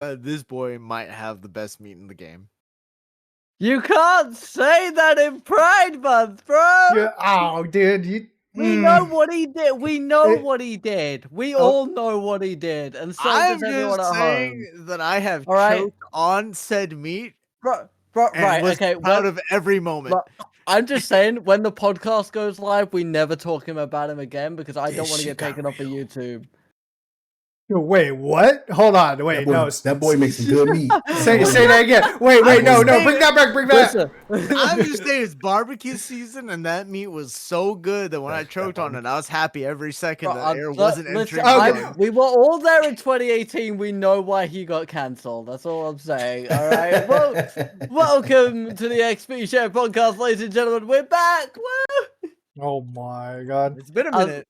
This boy might have the best meat in the game. You can't say that in Pride Month, bro. Yeah, oh, dude, we know what he did. We know what he did. We all know what he did, and so I'm does everyone just at saying home. that I have All right. choked on said meat. And right. Was okay. Proud of every moment. I'm just saying, when the podcast goes live, we never talk about him again because I don't want to get taken off of YouTube. Wait, what? Hold on. Wait, that boy makes some good meat. say that again. Wait, no. Bring that back. Bring that back. I'm just saying it's barbecue season, and that meat was so good that when I choked on it, I was happy every second that air wasn't entering. We were all there in 2018. We know why he got cancelled. That's all I'm saying. All right. Well, welcome to the XP Share podcast, ladies and gentlemen. We're back. Woo! Oh my god. It's been a minute.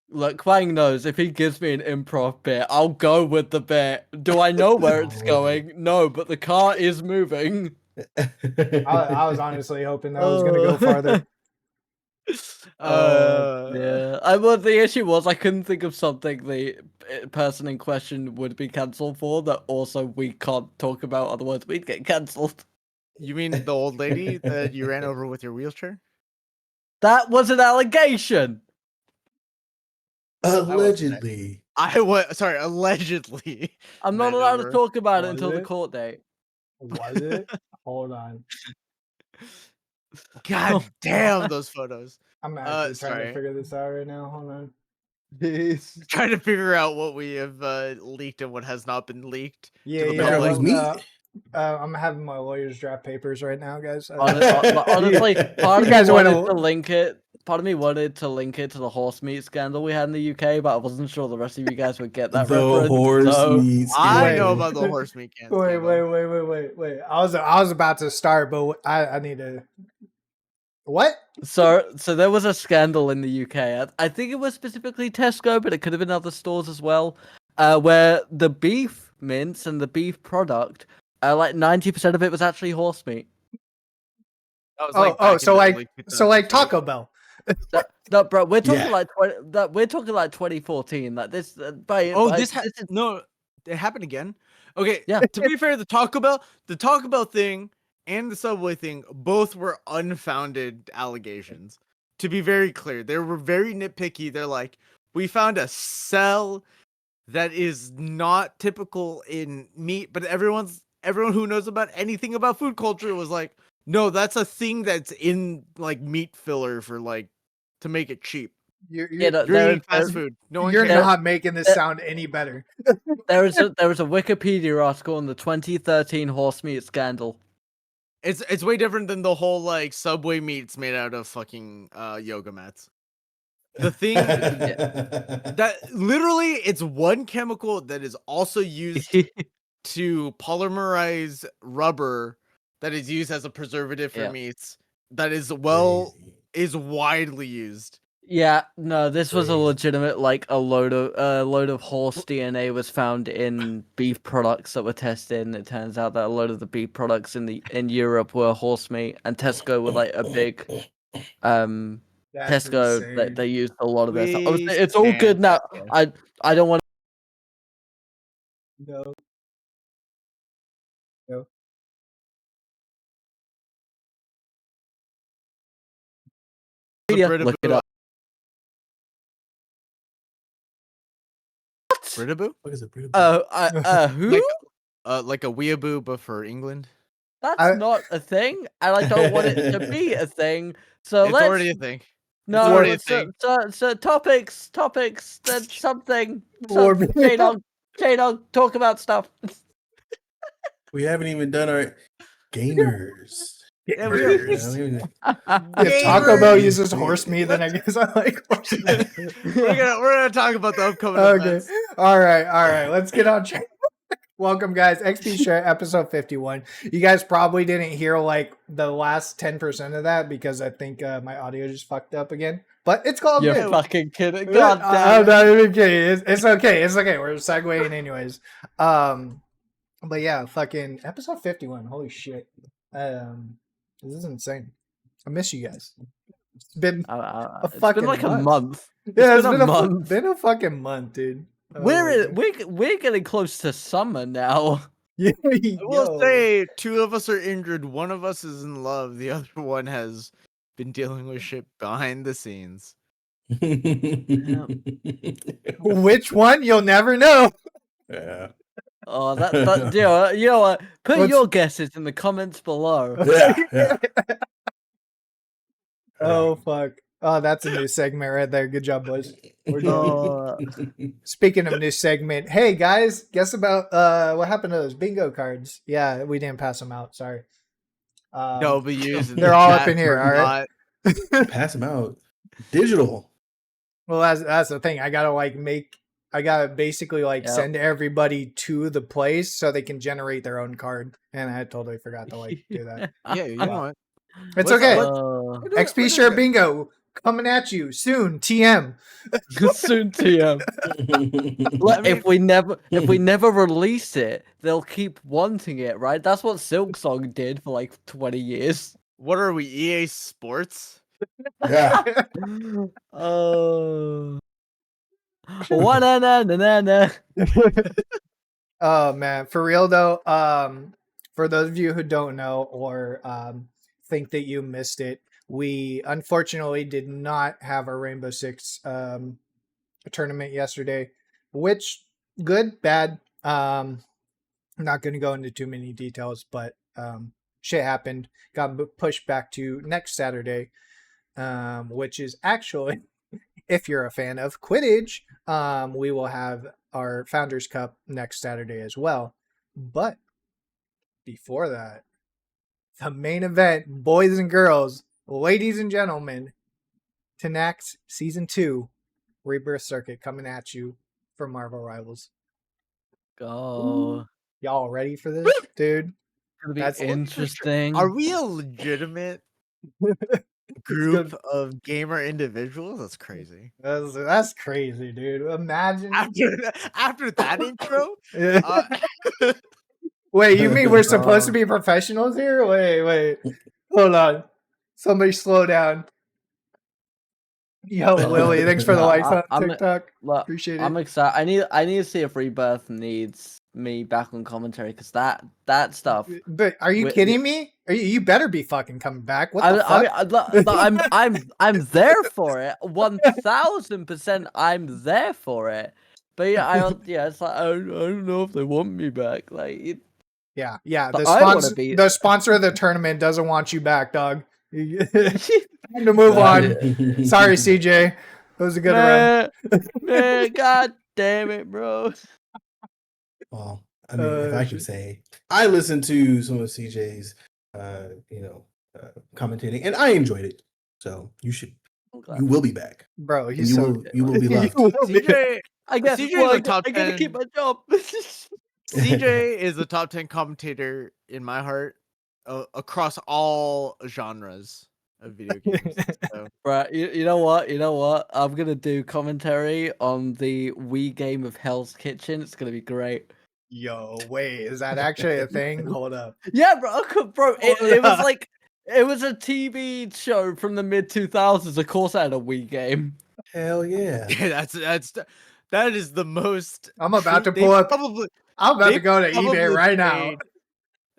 Look, Kwang knows if he gives me an improv bit, I'll go with the bit. Do I know where it's going? No, but the car is moving. I was honestly hoping that was going to go farther. Yeah. Well, the issue was I couldn't think of something the person in question would be cancelled for that also we can't talk about, otherwise we'd get cancelled. You mean the old lady that you ran over with your wheelchair? That was an allegation. Allegedly. Allegedly. I'm not allowed to talk about it until the court date. Was it? Hold on. God damn those photos. I'm actually trying to figure this out right now. Hold on. Trying to figure out what we have leaked and what has not been leaked. I'm having my lawyers draft papers right now, guys. Honestly, part of me wanted to link it. Part of me wanted to link it to the horse meat scandal we had in the UK, but I wasn't sure the rest of you guys would get that reference. Horse meat I know about the horse meat scandal. Wait. I was about to start, but I need to. What? So there was a scandal in the UK. I think it was specifically Tesco, but it could have been other stores as well, where the beef mince and the beef product, like 90% of it was actually horse meat. So like Taco Bell. No, bro, we're talking like 2014. Like this. No, it happened again. Okay, yeah. To be fair, the Taco Bell thing and the Subway thing both were unfounded allegations. To be very clear, they were very nitpicky. They're like, we found a cell that is not typical in meat, but everyone who knows about anything about food culture was like, no, that's a thing that's in like meat filler for like to make it cheap. You're eating fast food. You're not making this sound any better. There was a Wikipedia article on the 2013 horse meat scandal. It's way different than the whole like Subway meats made out of fucking yoga mats. The thing that literally it's one chemical that is also used to polymerize rubber that is used as a preservative for meats that is widely used. Yeah, no, this was a legitimate like a load of horse DNA was found in beef products that were tested, and it turns out that a load of the beef products in Europe were horse meat, and Tesco were like a big Tesco they used a lot of their stuff. It's all good now. I don't want No. Look it up. Britaboo? What is it? Britaboo? Who? Like a weeaboo, but for England. That's not a thing, and I don't want it to be a thing. So it's already a thing. No, so topics. That's something. J-Dog, talk about stuff. We haven't even done our gamers. If Taco Bell uses horse meat, then I guess I like horse meat. We're gonna talk about the upcoming events. All right. Let's get on track. Welcome, guys. XP Share episode 51. You guys probably didn't hear like the last 10% of that because I think my audio just fucked up again. But it's called. You're good. Fucking kidding. God damn. I'm not even kidding. It's okay. We're segueing anyways. But yeah, fucking episode 51. Holy shit. This is insane. I miss you guys. It's been a month. Yeah, it's been a fucking month, dude. We're getting close to summer now. I will Yo. say 2 of us are injured. 1 of us is in love. The other one has been dealing with shit behind the scenes. Which one? You'll never know. Yeah. Oh, that you know what? Put What's- your guesses in the comments below. Yeah. Oh fuck. Oh, that's a new segment right there. Good job, boys. We're done. Oh, Speaking of new segment, hey guys, guess about what happened to those bingo cards? Yeah, we didn't pass them out. Sorry. W's in They're the all up chat in here, for all right? not- Pass them out. Digital. Well, that's the thing. I gotta basically Yep. send everybody to the place so they can generate their own card. And I totally forgot to do that. Yeah, you know what? It's What's- okay. Oh, We're doing- XP we're Share doing good. Bingo coming at you soon. TM. soon TM. Look, I mean- if we never release it, they'll keep wanting it, right? That's what Silksong did for like 20 years. What are we, EA Sports? Yeah. Oh. Na na na na. Oh man, for real though. For those of you who don't know or think that you missed it, we unfortunately did not have our Rainbow Six tournament yesterday, which good, bad. I'm not going to go into too many details, but shit happened. Got pushed back to next Saturday, which is actually, if you're a fan of Quidditch, we will have our Founders Cup next Saturday as well. But before that, the main event, boys and girls, ladies and gentlemen, Tanax Season 2 Rebirth Circuit coming at you for Marvel Rivals. Go. Y'all ready for this, dude? Gonna be That's interesting. Are we a legitimate group of gamer individuals? That's crazy. That's crazy, dude. Imagine. After that intro, uh, Wait, you mean we're supposed to be professionals here? Wait. Hold on. Somebody slow down. Yo, Lily, thanks for the likes on I'm- TikTok. Look, Appreciate it. I'm excited. I need to see if Rebirth needs me back on commentary because that stuff. But are you Wi- kidding me? You better be fucking coming back. What I the fuck? mean, I'm there for it. 1000%, I'm there for it. But yeah, it's like I don't know if they want me back. Like, Yeah. But The I wanna sponsor, be- the sponsor of the tournament doesn't want you back, dog. Time to move on. Sorry, CJ. It was a good run. man, god damn it, bro. Well, I mean, if I shit. could say, I listened to some of CJ's, commentating, and I enjoyed it. So you will be back. Bro, And he's you so will you will be loved. CJ, I guess CJ is well, a top I gotta 10. keep my job. CJ is a top 10 commentator in my heart across all genres of video games. So, Right, you know what? You know what? I'm gonna do commentary on the Wii game of Hell's Kitchen. It's gonna be great. Yo, wait, is that actually a thing? Hold up. Yeah, bro, it Hold was up. like it was a TV show from the mid 2000s. Of course, I had a Wii game. Hell yeah. yeah, that is the most. I'm about to they pull up. Probably, I'm about they to go to probably eBay right now.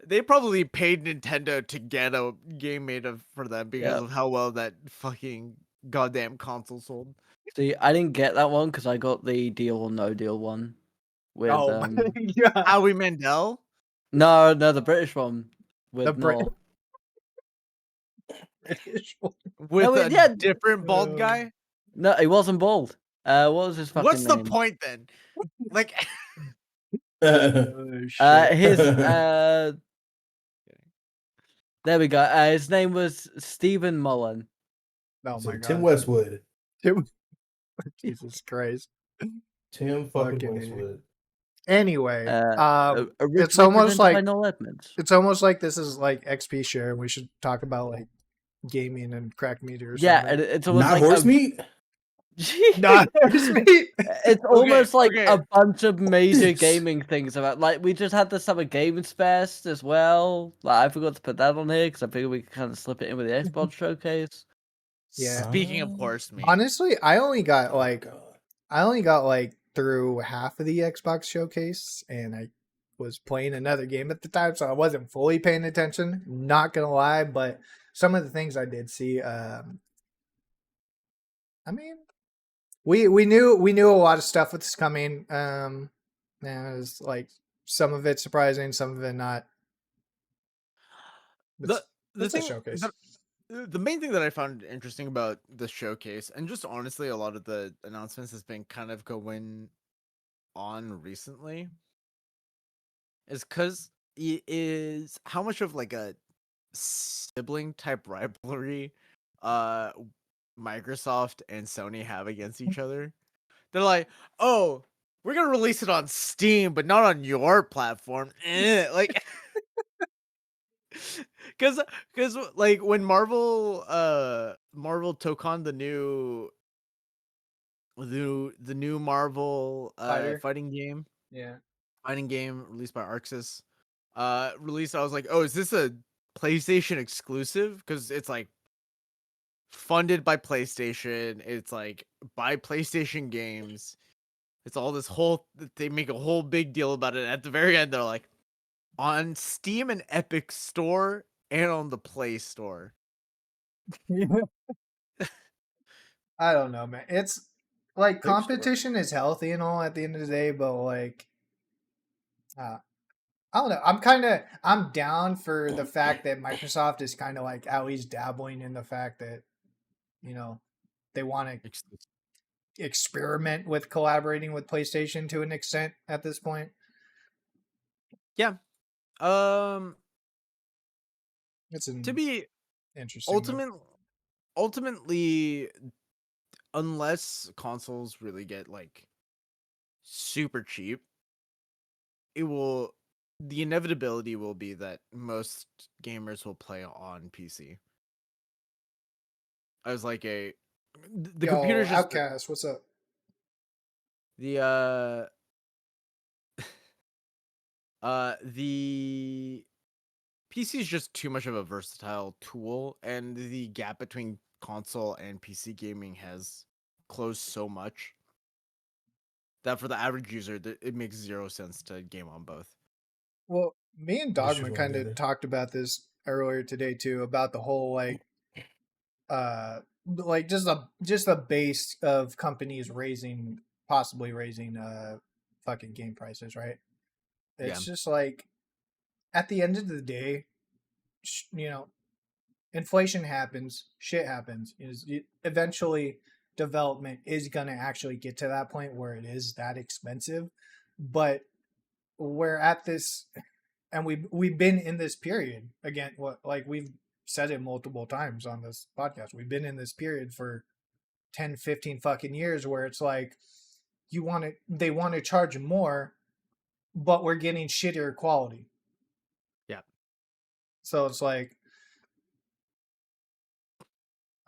They probably paid Nintendo to get a game made for them because Yep. of how well that fucking goddamn console sold. See, I didn't get that one because I got the Deal or No Deal one. With Oh my god. Howie Mandel. no, the British one with The Brit- Noel. With wait, a yeah. different bald guy. No, he wasn't bald. What was his fucking What's name? the point then? Like, His there we go. His name was Stephen Mullen. Oh So my god. Tim Westwood. Jesus Christ. Tim fucking Fucking Westwood. Anyway, It's almost like- Noel Edmonds. it's almost like this is like XP share and we should talk about like gaming and crack meter or Yeah, something. it's almost Not like horse meat? Not horse meat. It's almost like okay. a bunch of major Yes. gaming things about. Like we just had the Summer Games Fest as well. Like I forgot to put that on here because I figured we could kind of slip it in with the Xbox showcase. Yeah. Speaking of horse meat, Honestly, I only got Oh, like God. through half of the Xbox showcase and I was playing another game at the time, so I wasn't fully paying attention. Not gonna lie, but some of the things I did see, I mean, we knew a lot of stuff was coming. And it was like some of it surprising, some of it not. The the It's a thing showcase. that the main thing that I found interesting about the showcase, and just honestly a lot of the announcements has been kind of going on recently, is because it is how much of like a sibling type rivalry uh Microsoft and Sony have against each other. They're like, oh, we're gonna release it on Steam, but not on your platform. Like, because like when Marvel took on the new Marvel Fighter. Yeah. fighting game released by Arxis, released, I was like, oh, is this a PlayStation exclusive? Because it's like funded by PlayStation. It's like by PlayStation games. It's all this whole, they make a whole big deal about it. At the very end, they're like, on Steam and Epic Store and on the Play Store. I don't know, man. It's like Big store. competition is healthy and all at the end of the day, but like, I don't know. I'm down for the fact that Microsoft is kind of like at least dabbling in the fact that you know they want to Exclusive. experiment with collaborating with PlayStation to an extent at this point. Yeah. It's To be interesting. ultimately, unless consoles really get like super cheap, it will the inevitability will be that most gamers will play on PC. I was like the Yo, computer's just Outcast, what's up? the the PC is just too much of a versatile tool, and the gap between console and PC gaming has closed so much that for the average user, it makes zero sense to game on both. Well, me and They should Dogma go kind of together. talked about this earlier today too, about the whole like just the base of companies possibly raising fucking game prices, right? Yeah. It's just like at the end of the day, you know, inflation happens, shit happens. Eventually development is going to actually get to that point where it is that expensive, but we're at this, and we've been in this period again, what, like we've said it multiple times on this podcast, we've been in this period for 10, 15 fucking years where it's like they want to charge more, but we're getting shittier quality. Yeah. So it's like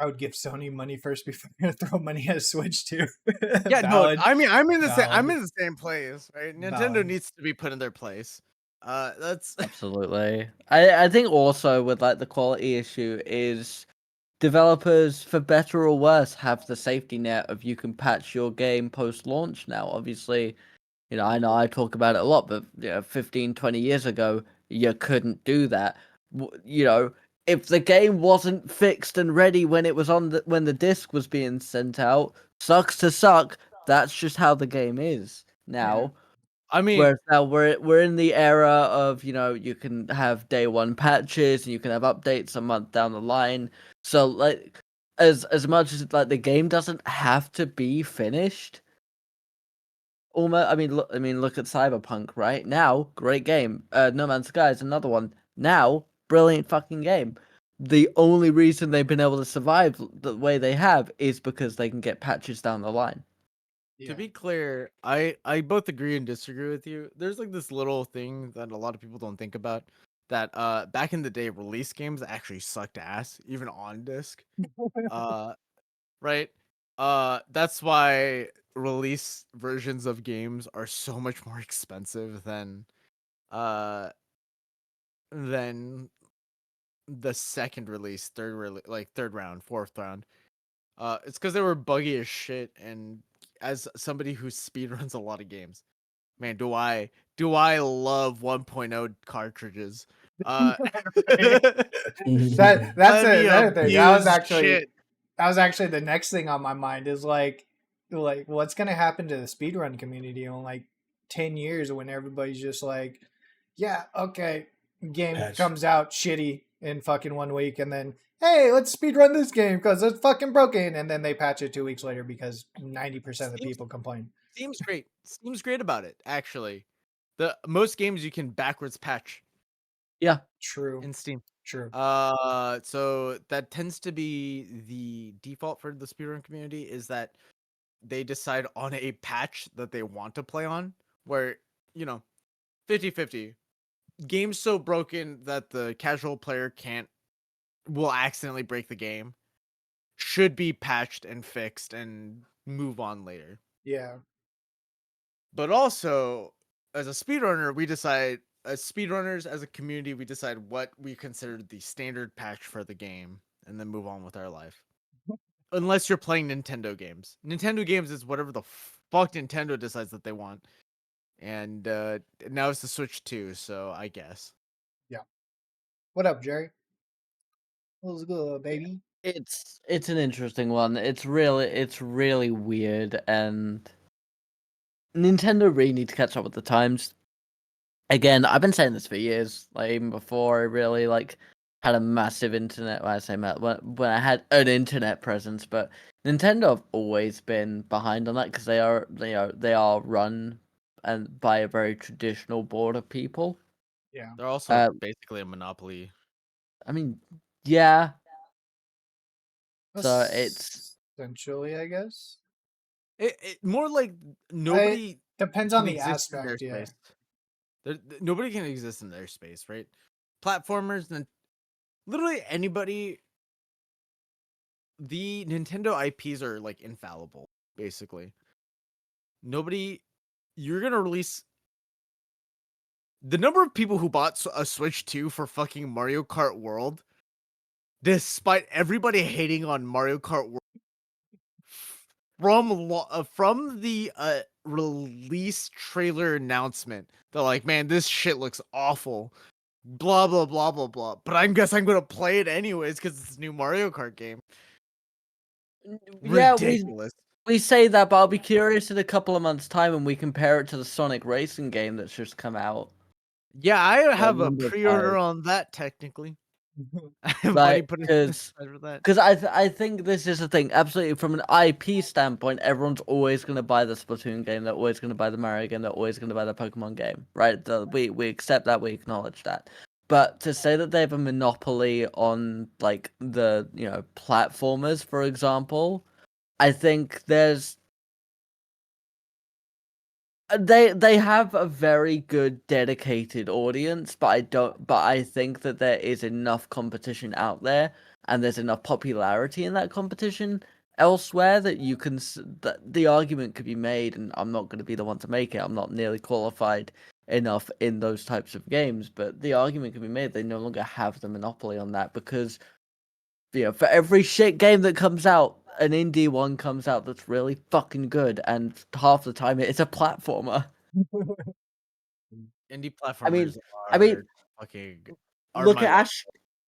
I would give Sony money first before I throw money at a Switch too. Yeah, no, Valid. I mean, I'm in Valid. the same place, right? Nintendo Valid. needs to be put in their place. That's Absolutely. I think also with like the quality issue is developers, for better or worse, have the safety net of you can patch your game post launch now. Obviously, I know I talk about it a lot, but 15, 20 years ago, you couldn't do that. If the game wasn't fixed and ready when it was when the disc was being sent out, sucks to suck. That's just how the game is now. I mean, Whereas now we're in the era of you can have day one patches and you can have updates a month down the line. So like as much as like the game doesn't have to be finished. Almost, look at Cyberpunk right now. Great game. No Man's Sky is another one. Now, brilliant fucking game. The only reason they've been able to survive the way they have is because they can get patches down the line. Yeah. to be clear, I both agree and disagree with you. There's like this little thing that a lot of people don't think about, that back in the day, release games actually sucked ass, even on disc. Right? That's why release versions of games are so much more expensive uh than the second release, third round, fourth round. It's because they were buggy as shit, and as somebody who speedruns a lot of games, man, do I do I love 1.0 cartridges. That's Let me another thing. abuse shit. That was actually the next thing on my mind is like what's gonna happen to the speedrun community in like 10 years when everybody's just like, yeah, okay, game Patch. comes out shitty in fucking 1 week, and then hey, let's speedrun this game because it's fucking broken, and then they patch it 2 weeks later because 90% of the people complain. Seems great. Seems great about it, actually. The most games you can backwards patch Yeah. True. in Steam. True. So that tends to be the default for the speedrun community, is that they decide on a patch that they want to play on, where, 50-50. Game's so broken that the casual player will accidentally break the game, should be patched and fixed and move on later. Yeah. But also, as a speedrunner, as speedrunners, as a community, we decide what we consider the standard patch for the game and then move on with our life. Unless you're playing Nintendo games. Nintendo games is whatever the fuck Nintendo decides that they want. And now it's the Switch 2, so I guess. What up, Jerry? What's good, baby? It's an interesting one. It's really weird, and Nintendo really need to catch up with the times. Again, I've been saying this for years, like even before I really had a massive internet. When I say when I had an internet presence, but Nintendo have always been behind on that because they are run and by a very traditional board of people. Yeah. They're also basically a monopoly. I mean, yeah. So it's Essentially, I guess. It more like nobody Depends can on the exist in their aspect, yeah. space. Nobody can exist in their space, right? Platformers and literally anybody. The Nintendo IPs are like infallible, basically. Nobody, you're gonna release the number of people who bought a Switch 2 for fucking Mario Kart World, despite everybody hating on Mario Kart World from the release trailer announcement. They're like, man, this shit looks awful. Blah blah blah blah blah. But I'm gonna play it anyways because it's a new Mario Kart game. yeah, Ridiculous. we say that, but I'll be curious in a couple of months' time when we compare it to the Sonic Racing game that's just come out. Yeah, I have a number pre-order 5. on that technically. Buddy Like, put it because aside for that. I think this is the thing. Absolutely, from an IP standpoint, everyone's always going to buy the Splatoon game. They're always going to buy the Mario game. They're always going to buy the Pokemon game, right? We accept that. We acknowledge that. But to say that they have a monopoly on like the platformers, for example, I think they have a very good dedicated audience, but I think that there is enough competition out there, and there's enough popularity in that competition elsewhere that that the argument could be made, and I'm not going to be the one to make it. I'm not nearly qualified enough in those types of games, but the argument can be made they no longer have the monopoly on that because for every shit game that comes out, an indie one comes out that's really fucking good, and half the time it's a platformer. Indie I mean, platformers I mean, are look my at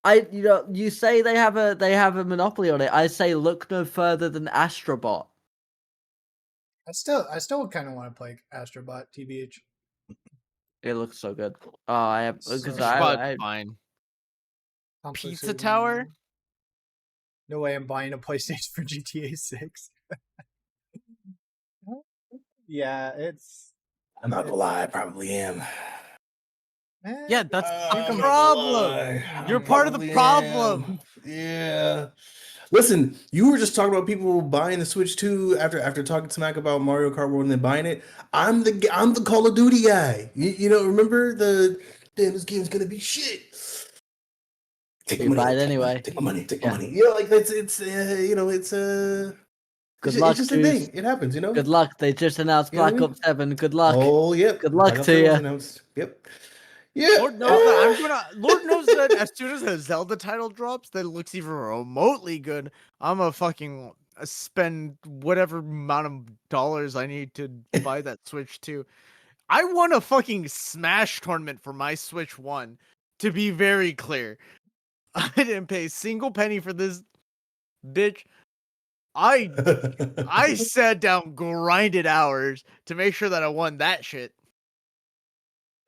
Ash. You say they have a monopoly on it. I say look no further than Astrobot. I still kind of want to play Astrobot, TBH. It looks so good. Oh, I have because So Spot fine. Console Pizza saving. Tower? No way I'm buying a PlayStation for GTA 6. Yeah, it's. I'm not gonna lie, I probably am. Yeah, that's I'm the not gonna problem. lie, I You're part of the probably problem. am. Yeah. Listen, you were just talking about people buying the Switch 2 after talking smack about Mario Kart World and then buying it. I'm the Call of Duty guy. Remember damn, this game's gonna be shit. Take my You money, buy it take my money, anyway. take my money, take my Yeah. money. Like Good luck, it's just a dudes. thing. It happens, Good luck. They just announced You know what I Black mean? Ops 7. Good luck. Oh, yep. Good luck Black Ops to 7 was you. announced. Yep. Yeah. Lord knows that as soon as a Zelda title drops that looks even remotely good, I'm gonna fucking spend whatever amount of dollars I need to buy that Switch 2. I won a fucking Smash tournament for my Switch 1. To be very clear, I didn't pay a single penny for this, bitch. I sat down, grinded hours to make sure that I won that shit.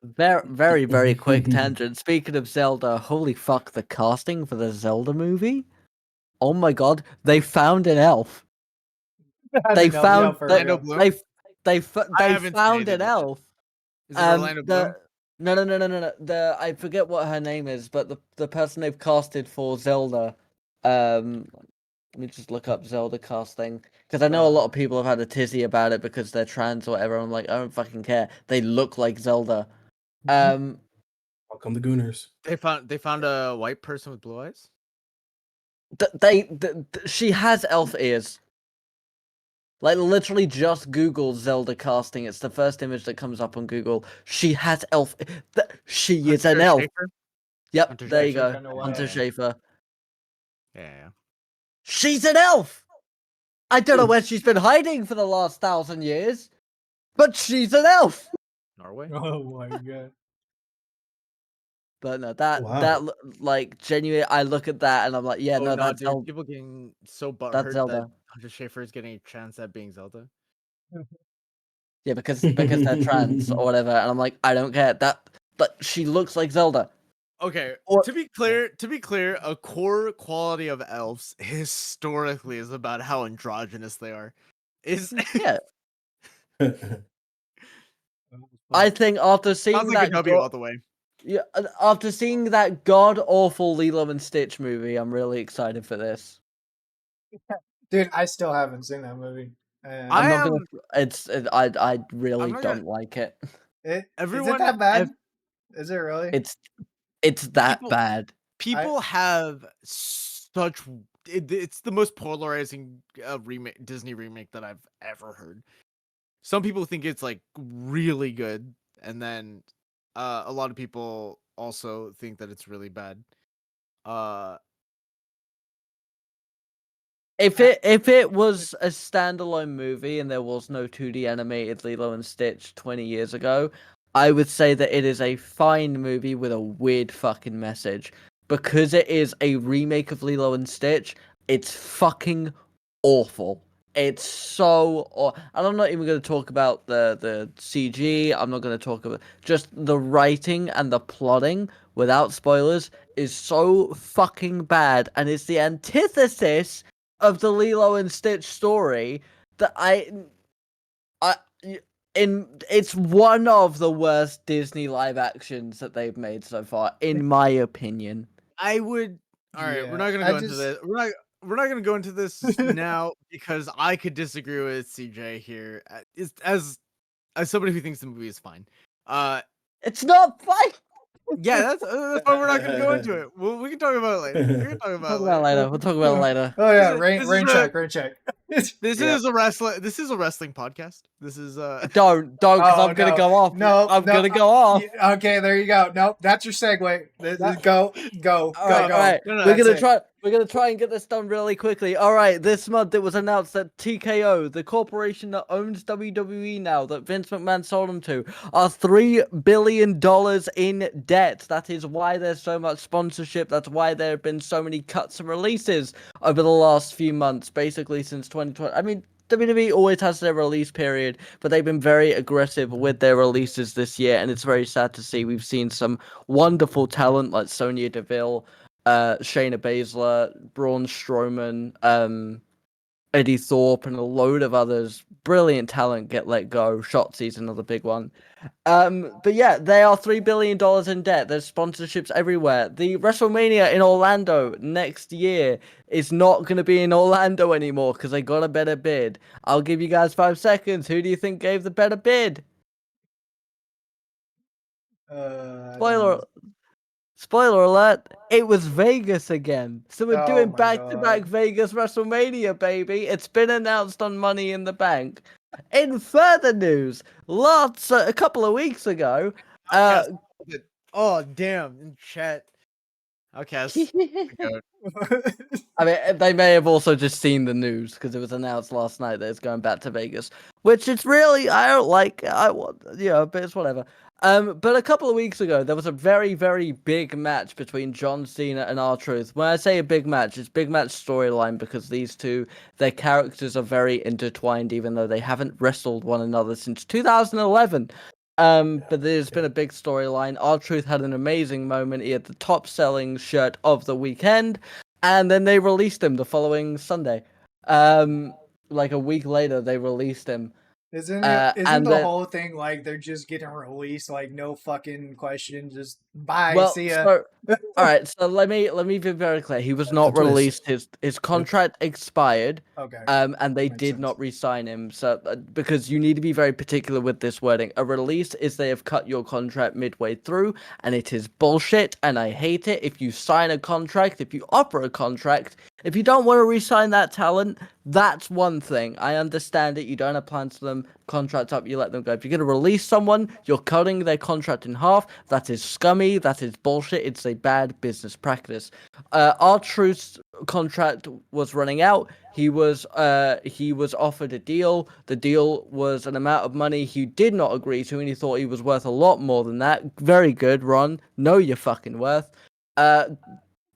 Very, very, very quick tangent. Speaking of Zelda, holy fuck, the casting for the Zelda movie? Oh my god, they found an elf. They found for Orlando real. Bloom? they I they haven't seen found anything an with it. elf. Is it Orlando Bloom? No. The I forget what her name is, but the person they've casted for Zelda. Let me just look up Zelda casting because I know a lot of people have had a tizzy about it because they're trans or whatever. I'm like, I don't fucking care. They look like Zelda. Welcome the Gooners. They found a white person with blue eyes. She has elf ears. Like literally, just Google Zelda casting. It's the first image that comes up on Google. She has elf. She is an Hunter elf. Schafer? Yep, Hunter there you Schafer? go. Hunter Schafer. Yeah. She's an elf. I don't know where she's been hiding for the last 1,000 years, but she's an elf. Norway. Oh my god. But no, Wow. like genuinely, I look at that and I'm like, yeah, Oh no, no, that's dude! Zelda. People getting so That's butthurt that Zelda. Hunter Schafer is getting a chance at being Zelda. Yeah, because they're trans or whatever, and I'm like, I don't care. But she looks like Zelda. Okay, Or- to be clear, a core quality of elves historically is about how androgynous they are. Is Yeah, I think after seeing sounds like a that, W all the way. yeah, after seeing that god awful Lilo and Stitch movie, I'm really excited for this. Dude, I still haven't seen that movie. I'm not gonna. I really I'm not gonna- don't like it. Is it Everyone, that bad? Is it really? It's that People- bad. people have such. It's the most polarizing Disney remake that I've ever heard. Some people think it's like really good, and then a lot of people also think that it's really bad. If it was a standalone movie and there was no 2D animated Lilo and Stitch 20 years ago, I would say that it is a fine movie with a weird fucking message. Because it is a remake of Lilo and Stitch, it's fucking awful. It's so and I'm not even going to talk about the CG. I'm not going to talk about just the writing and the plotting without spoilers is so fucking bad, and it's the antithesis of the Lilo and Stitch story that it's one of the worst Disney live actions that they've made so far, in my opinion. I would. All right, we're not gonna go into this. We're not gonna go into this now because I could disagree with CJ here. As somebody who thinks the movie is fine. It's not fine. Yeah, that's why we're not gonna go into it. We can talk about it later. We can talk about it later. We'll talk about it later. Oh yeah, This is rain a- check. This Yeah. is a wrestling. This is a wrestling podcast. This is Don't, because Oh, I'm gonna no. go off. No, I'm no, gonna go off. Okay, there you go. Nope, that's your segue. Go. All right. No, no, We're gonna That's it. try. We're gonna try and get this done really quickly. All right. This month it was announced that TKO, the corporation that owns WWE now, that Vince McMahon sold them to, are $3 billion in debt. That is why there's so much sponsorship. That's why there have been so many cuts and releases over the last few months, basically since 2020. I mean, WWE always has their release period, but they've been very aggressive with their releases this year, and it's very sad to see. We've seen some wonderful talent like Sonya Deville, Shayna Baszler, Braun Strowman, Eddie Thorpe, and a load of others. Brilliant talent get let go. Shotzi's another big one. But yeah, they are $3 billion in debt. There's sponsorships everywhere. The WrestleMania in Orlando next year is not going to be in Orlando anymore because they got a better bid. I'll give you guys 5 seconds. Who do you think gave the better bid? I don't Spoiler, know. spoiler alert, it was Vegas again. So we're Oh doing my back-to-back God. Vegas WrestleMania, baby. It's been announced on Money in the Bank. In further news, a couple of weeks ago, podcast. Oh damn! In chat, Outcast. Goat. I mean, they may have also just seen the news because it was announced last night that it's going back to Vegas, which is really I don't like. I want, but it's whatever. But a couple of weeks ago, there was a very, very big match between John Cena and R-Truth. When I say a big match, it's big match storyline because these two, their characters are very intertwined, even though they haven't wrestled one another since 2011. But there's been a big storyline. R-Truth had an amazing moment. He had the top-selling shirt of the weekend. And then they released him the following Sunday. Like a week later, they released him. Isn't it? Isn't And the then, whole thing like they're just getting released, like no fucking question, just bye, well, see ya. so all right. So let me be very clear. He was not a twist. released. His contract expired. Okay. And they Makes did sense. not re-sign him. So because you need to be very particular with this wording. A release is they have cut your contract midway through, and it is bullshit. And I hate it. If you sign a contract, if you offer a contract, if you don't want to re-sign that talent, that's one thing. I understand it. You don't have plans for them. Contract up, you let them go. If you're going to release someone, you're cutting their contract in half. That is scummy. That is bullshit. It's a bad business practice. R-Truth's contract was running out. He was offered a deal. The deal was an amount of money he did not agree to, and he thought he was worth a lot more than that. Very good, Ron. Know your fucking worth.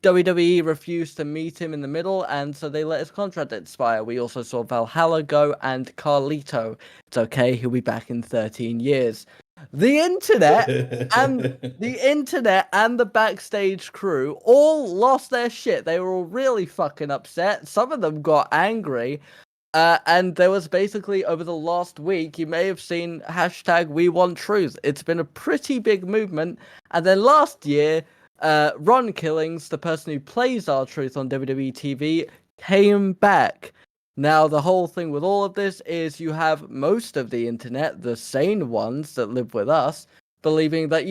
WWE refused to meet him in the middle, and so they let his contract expire. We also saw Valhalla go and Carlito. It's okay, he'll be back in 13 years. The internet and the backstage crew all lost their shit. They were all really fucking upset. Some of them got angry. And there was basically over the last week, you may have seen hashtag We Want Truth. It's been a pretty big movement. And then last year, Ron Killings, the person who plays R-Truth on WWE TV, came back. Now, the whole thing with all of this is you have most of the internet, the sane ones that live with us, believing that,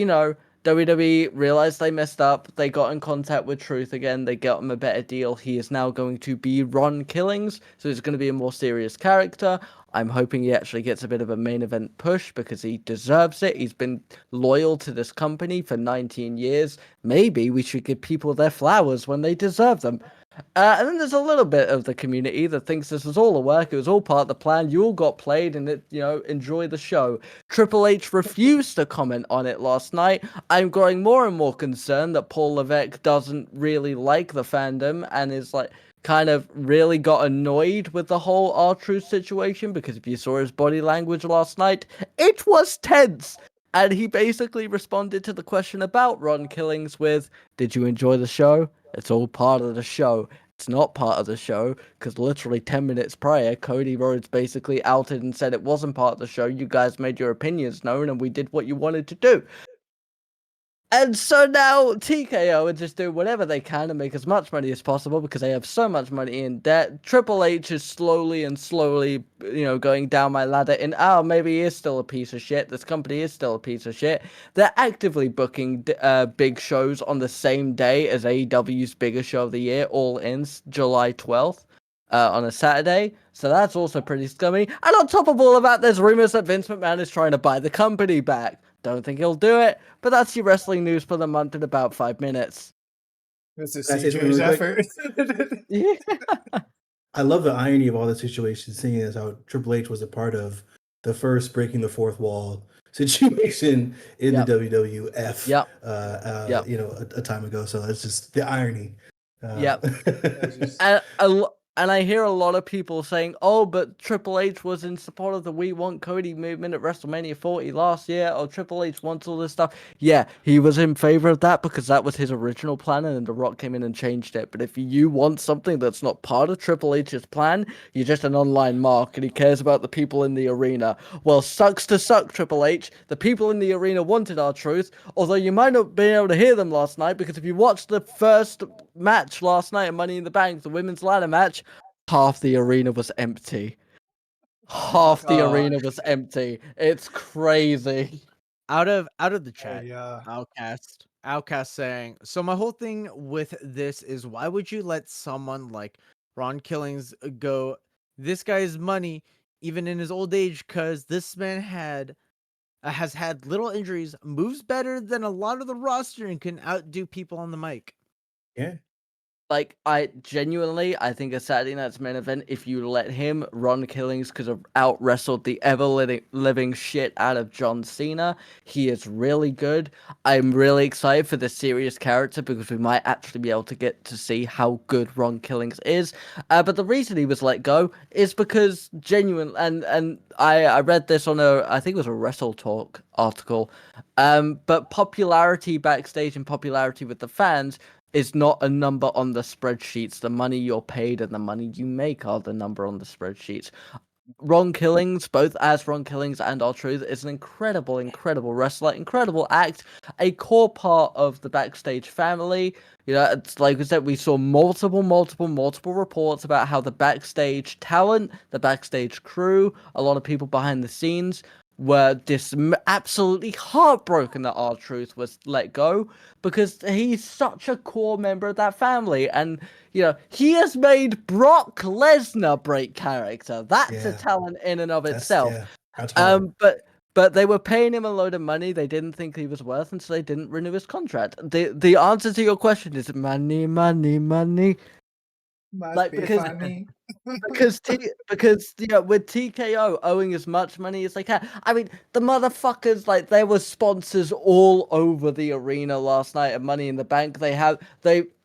WWE realized they messed up, they got in contact with Truth again, they got him a better deal. He is now going to be Ron Killings, so he's going to be a more serious character. I'm hoping he actually gets a bit of a main event push because he deserves it. He's been loyal to this company for 19 years. Maybe we should give people their flowers when they deserve them. And then there's a little bit of the community that thinks this was all a work, it was all part of the plan, you all got played and enjoy the show. Triple H refused to comment on it last night. I'm growing more and more concerned that Paul Levesque doesn't really like the fandom and is kind of really got annoyed with the whole R-Truth situation, because if you saw his body language last night, it was tense. And he basically responded to the question about Ron Killings with, did you enjoy the show? It's all part of the show. It's not part of the show, because literally 10 minutes prior, Cody Rhodes basically outed and said it wasn't part of the show. You guys made your opinions known, and we did what you wanted to do. And so now TKO are just doing whatever they can to make as much money as possible because they have so much money in debt. Triple H is slowly, going down my ladder in, maybe he is still a piece of shit. This company is still a piece of shit. They're actively booking big shows on the same day as AEW's biggest show of the year, All In, July 12th. On a Saturday, so that's also pretty scummy. And on top of all of that, there's rumors that Vince McMahon is trying to buy the company back. Don't think he'll do it, but that's your wrestling news for the month in about 5 minutes. This is Can I say something CJ's really effort. Yeah. I love the irony of all the situations, seeing as how Triple H was a part of the first breaking the fourth wall situation in Yep. the WWF. Yep. A time ago. So that's just the irony. Yep. just- And I hear a lot of people saying, oh, but Triple H was in support of the We Want Cody movement at WrestleMania 40 last year, or Triple H wants all this stuff. Yeah, he was in favor of that because that was his original plan, and then The Rock came in and changed it. But if you want something that's not part of Triple H's plan, you're just an online mark, and he cares about the people in the arena. Well, sucks to suck, Triple H. The people in the arena wanted R-Truth, although you might not be able to hear them last night, because if you watched the first match last night at Money in the Bank, the women's ladder match, half the arena was empty. Half the arena was empty. It's crazy. Out of the chat, yeah. Outcast saying, so my whole thing with this is, why would you let someone like Ron Killings go? This guy's money, even in his old age, because this man has had little injuries, moves better than a lot of the roster, and can outdo people on the mic. Yeah. Like, I think a Saturday Night's Main Event, if you let him, Ron Killings could have out wrestled the ever living shit out of John Cena. He is really good. I'm really excited for the serious character because we might actually be able to get to see how good Ron Killings is. But the reason he was let go is because and I read this on I think it was a Wrestle Talk article. But popularity backstage and popularity with the fans is not a number on the spreadsheets. The money you're paid and the money you make are the number on the spreadsheets. Ron Killings, both as Ron Killings and R-Truth, is an incredible, incredible wrestler, incredible act, a core part of the backstage family. You know, it's like I said, we saw multiple reports about how the backstage talent, the backstage crew, a lot of people behind the scenes were absolutely heartbroken that R-Truth was let go because he's such a core member of that family. And, you know, he has made Brock Lesnar break character. That's a Yeah. talent in and of That's itself. That's hard. But they were paying him a load of money they didn't think he was worth, and so they didn't renew his contract. The answer to your question is money, money, money. Must Like, be because funny. because with TKO owing as much money as they can. I mean, the motherfuckers, like, there were sponsors all over the arena last night at Money in the Bank.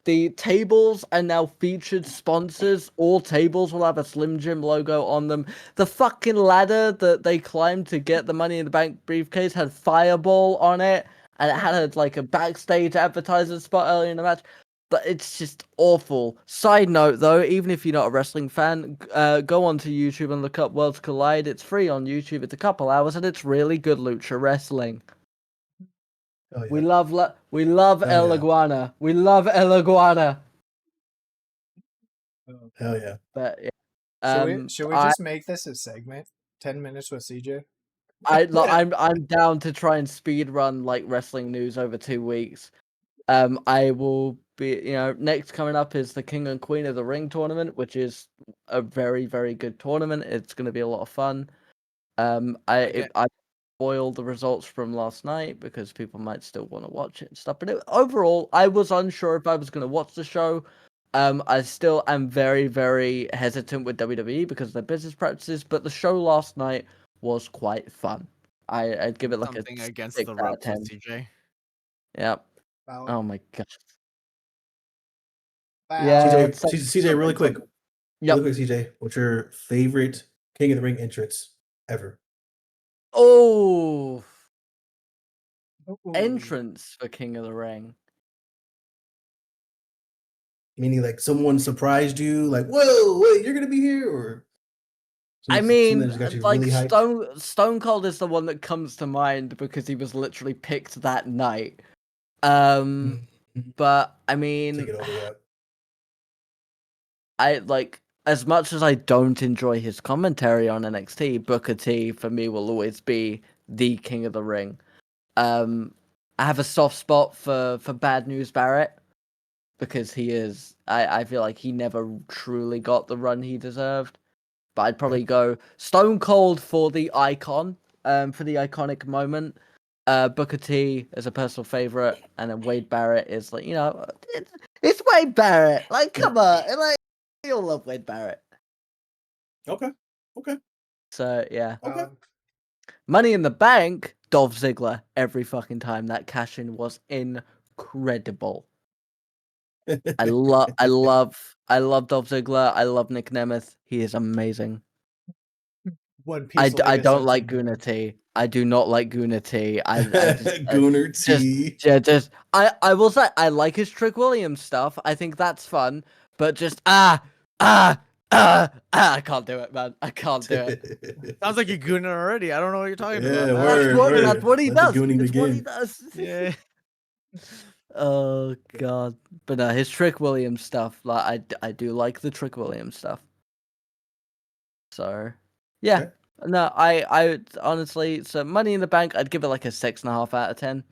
The tables are now featured sponsors. All tables will have a Slim Jim logo on them. The fucking ladder that they climbed to get the Money in the Bank briefcase had Fireball on it, and it had like a backstage advertising spot earlier in the match. But it's just awful. Side note, though, even if you're not a wrestling fan, go onto YouTube and look up Worlds Collide. It's free on YouTube. It's a couple hours, and it's really good lucha wrestling. Oh, yeah. We love El yeah. Iguana. We love El Iguana. Hell yeah. But yeah. Should we just make this a segment? 10 minutes with CJ? I'm down to try and speed run like wrestling news over 2 weeks. I will be, next coming up is the King and Queen of the Ring tournament, which is a very, very good tournament. It's going to be a lot of fun. I spoiled the results from last night because people might still want to watch it and stuff. But overall, I was unsure if I was going to watch the show. I still am very, very hesitant with WWE because of their business practices. But the show last night was quite fun. I'd give it like Something a against 6 the out of ropes 10. with CJ. Yep. Valid. Oh my gosh. Valid. Yeah. CJ, really quick. Yep. Really quick, CJ. What's your favorite King of the Ring entrance ever? Oh, Ooh. entrance for King of the Ring. Meaning, like, someone surprised you, like, whoa, wait, you're gonna be here, or I something mean, that got you like really hyped? Stone Cold is the one that comes to mind because he was literally picked that night. But I Take mean, it over that. I like as much as I don't enjoy his commentary on NXT, Booker T for me will always be the King of the Ring. I have a soft spot for Bad News Barrett because he is. I feel like he never truly got the run he deserved. But I'd probably go Stone Cold for the icon, for the iconic moment. Booker T is a personal favorite, and then Wade Barrett is like, it's Wade Barrett. Like, come on, like, we all love Wade Barrett. Okay. So yeah, Okay. Money in the Bank, Dolph Ziggler every fucking time. That cash in was incredible. I love Dolph Ziggler. I love Nick Nemeth. He is amazing. One piece I don't legacy. like Guna T. I do not like Guna T. I just Gooner T. I will say I like his Trick Williams stuff. I think that's fun, but just I can't do it, man. I can't do it. Sounds like you're gooning already. I don't know what you're talking Yeah, about. word. That's what he Let the does. gooning It's what he begin. does. Yeah. Oh god. But no, his Trick Williams stuff, like I do like the Trick Williams stuff. So yeah. Okay. No, I honestly, so Money in the Bank, I'd give it like a 6.5 out of 10.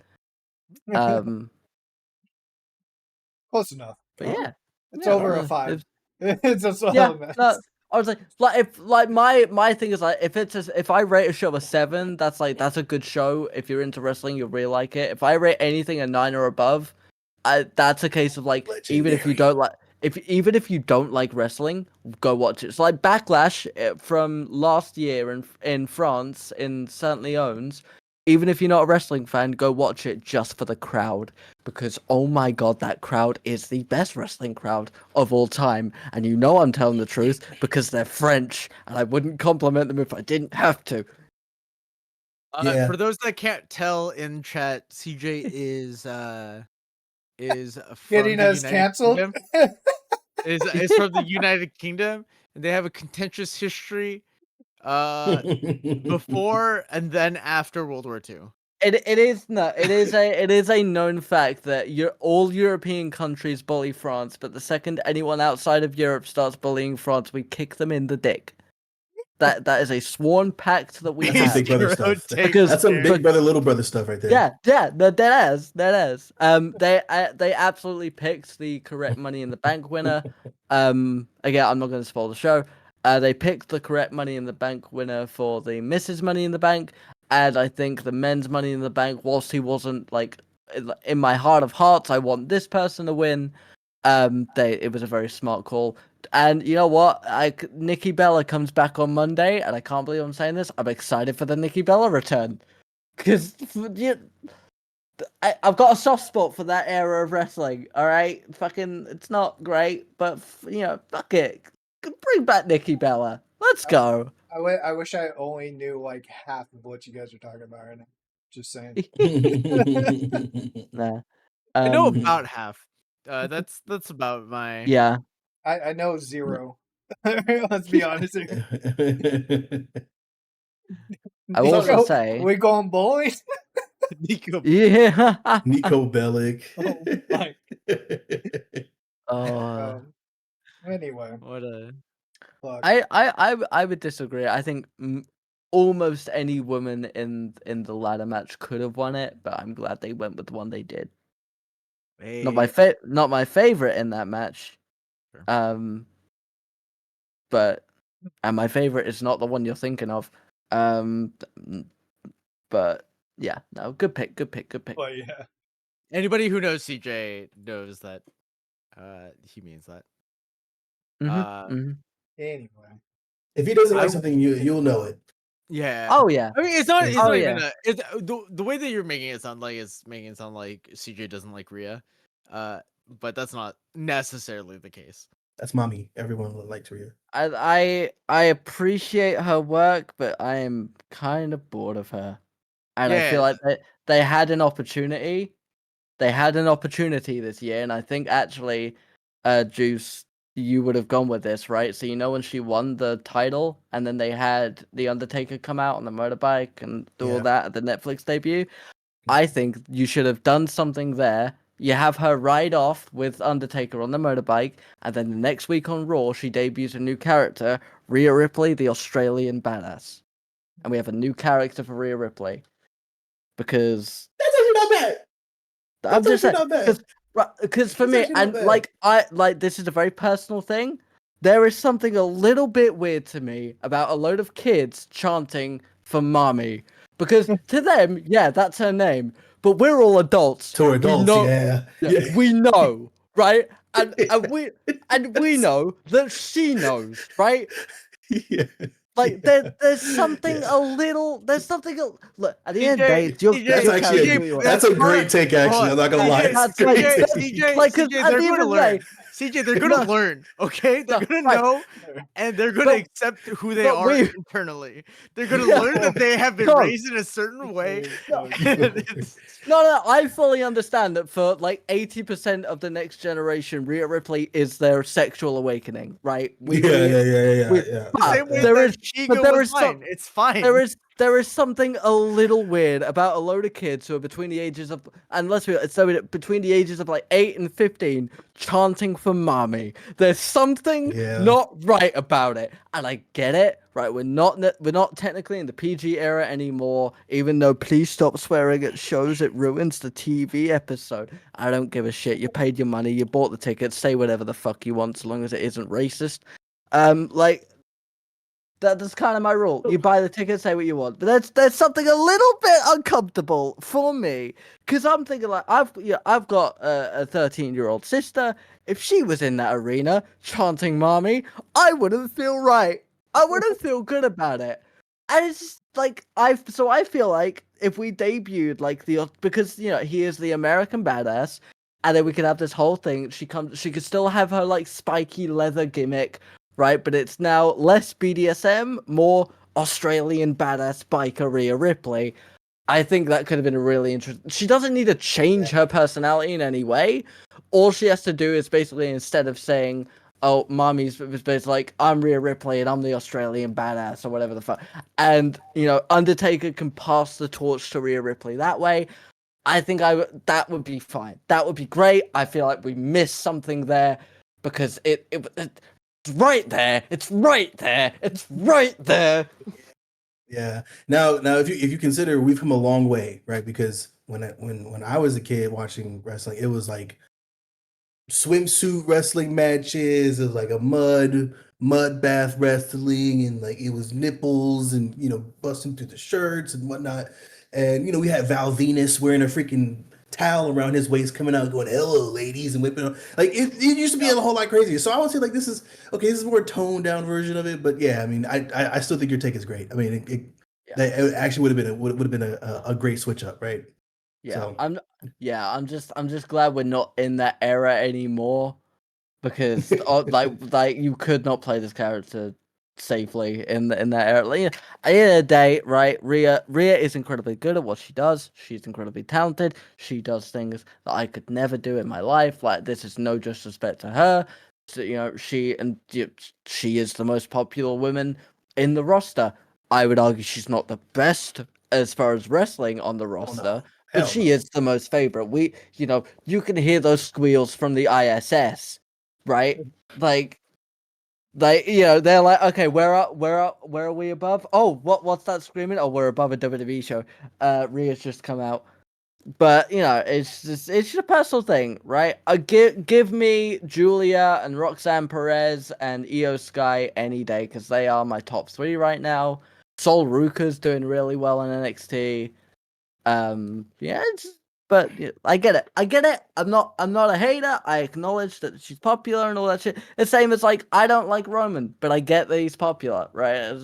Close enough. But All right. yeah. It's Yeah, over a no, 5. It's a solid yeah, mess. no, I was like my thing is like if I rate a show a 7, that's a good show. If you're into wrestling, you'll really like it. If I rate anything a 9 or above, that's a case of like even if you Legendary. don't like even if you don't like wrestling, go watch it. It's like Backlash from last year in France in Saint Leon's. Even if you're not a wrestling fan, go watch it just for the crowd because oh my god, that crowd is the best wrestling crowd of all time. And you know I'm telling the truth because they're French, and I wouldn't compliment them if I didn't have to. Yeah. For those that can't tell in chat, CJ is from Getting the us United canceled. Kingdom. Is from the United Kingdom, and they have a contentious history before and then after World War II. It is a known fact that all European countries bully France, but the second anyone outside of Europe starts bullying France, we kick them in the dick. That is a sworn pact that we That's some have. big brother Hero stuff. take Because- That's some there. big brother, little brother stuff right there. Yeah, that is. They absolutely picked the correct Money in the Bank winner. Again, I'm not going to spoil the show. They picked the correct Money in the Bank winner for the Mrs. Money in the Bank, and I think the men's Money in the Bank, whilst he wasn't like in my heart of hearts, I want this person to win. It was a very smart call. And you know what? Nikki Bella comes back on Monday, and I can't believe I'm saying this. I'm excited for the Nikki Bella return because I've got a soft spot for that era of wrestling. All right, fucking, it's not great, but fuck it. Bring back Nikki Bella. Let's go. I wish I only knew like half of what you guys are talking about right now. Just saying. Nah. I know Um, about half. That's about my. yeah. I know zero. Let's be honest. I will also Nico, say, we going bowling? Nico. yeah. Nico Bellic. Oh my. Oh, Anyway, What a. fuck. I would disagree. I think almost any woman in the ladder match could have won it, but I'm glad they went with the one they did. Not my favorite in that match. Sure. But and my favorite is not the one you're thinking of. But yeah, no, good pick. But yeah. Anybody who knows CJ knows that he means that. Mm-hmm. Anyway. If he doesn't like I- something, you'll know it. Yeah. Oh yeah. I mean, it's not. It's Oh, not yeah. even. It's the way that you're making it sound like it's making it sound like CJ doesn't like Rhea, but that's not necessarily the case. That's mommy. Everyone would like to hear. I appreciate her work, but I am kind of bored of her. And I feel Yeah. like they had an opportunity. They had an opportunity this year, and I think actually, Juice, you would have gone with this, right? So when she won the title, and then they had the Undertaker come out on the motorbike and do all Yeah. that at the Netflix debut. I think you should have done something there. You have her ride off with Undertaker on the motorbike, and then the next week on Raw, she debuts a new character, Rhea Ripley, the Australian badass. And we have a new character for Rhea Ripley. Because That's actually not bad. I'm That's just actually saying, not bad. because for That's me, actually not and bad. I this is a very personal thing. There is something a little bit weird to me about a load of kids chanting for mommy. Because to them, yeah, that's her name. But we're all adults. To adults, we know, yeah. we know, right? And we know that she knows, right? Yeah. Like there's something Yeah. a little look at the end of the day, it's your, CJ, That's your actually character, you are. that's a great take. Actually, I'm not gonna lie. That's It's a great like- take. CJ, Like, 'cause CJ, at they're the end gonna of the day- learn. CJ, they're gonna No. learn. Okay, they're No, gonna right. know, and they're gonna But- accept who they but are we- internally. They're gonna learn that they have been No. raised in a certain way. and it's- No, I fully understand that for like 80% of the next generation, Rhea Ripley is their sexual awakening, right? Yeah. the same way There that is- Shiga but there was is some- fine. It's fine. There is something a little weird about a load of kids who are between the ages of, and let's be honest, so between the ages of like 8 and 15 chanting for mommy. There's something Yeah. not right about it, and I get it. Right, we're not technically in the PG era anymore. Even though please stop swearing at shows, it ruins the TV episode. I don't give a shit. You paid your money, you bought the ticket. Say whatever the fuck you want, so long as it isn't racist. Like. That's kind of my rule. You buy the ticket, say what you want. But there's something a little bit uncomfortable for me because I'm thinking like I've got a 13-year-old sister. If she was in that arena chanting "mommy," I wouldn't feel right. I wouldn't feel good about it. And it's just like I feel like if we debuted like because he is the American badass, and then we could have this whole thing. She could still have her like spiky leather gimmick, right? But it's now less BDSM, more Australian badass biker Rhea Ripley. I think that could have been a really interesting. She doesn't need to change her personality in any way. All she has to do is basically, instead of saying, "Oh, mommy's," basically like, "I'm Rhea Ripley and I'm the Australian badass," or whatever the fuck. And Undertaker can pass the torch to Rhea Ripley that way. I think that would be fine. That would be great. I feel like we missed something there because it's right there. It's right there. It's right there. Yeah. Now, if you consider we've come a long way, right? Because when I was a kid watching wrestling, it was like swimsuit wrestling matches. It was like a mud bath wrestling, and like it was nipples and busting through the shirts and whatnot. And we had Val Venus wearing a freaking towel around his waist, coming out going "Hello, ladies," and whipping. Like it used to be a whole lot crazier. So I would say like this is okay. This is a more toned down version of it. But yeah, I mean, I still think your take is great. I mean, it actually would have been a great switch up, right? Yeah, So I'm just glad we're not in that era anymore because like you could not play this character safely in that era. Like, at the end of the day, right? Rhea is incredibly good at what she does. She's incredibly talented. She does things that I could never do in my life. Like this is no disrespect to her. So, she is the most popular woman in the roster. I would argue she's not the best as far as wrestling on the roster. But hell she no. is the most favorite. You can hear those squeals from the ISS, right? Like, they're like, okay, where are we above? Oh, what's that screaming? Oh, we're above a WWE show. Rhea's just come out, but it's just a personal thing, right? Give me Julia and Roxanne Perez and Io Sky any day because they are my top 3 right now. Sol Ruka's doing really well in NXT. Yeah, but I get it. I'm not a hater. I acknowledge that she's popular and all that shit. The same as like I don't like Roman, but I get that he's popular, right?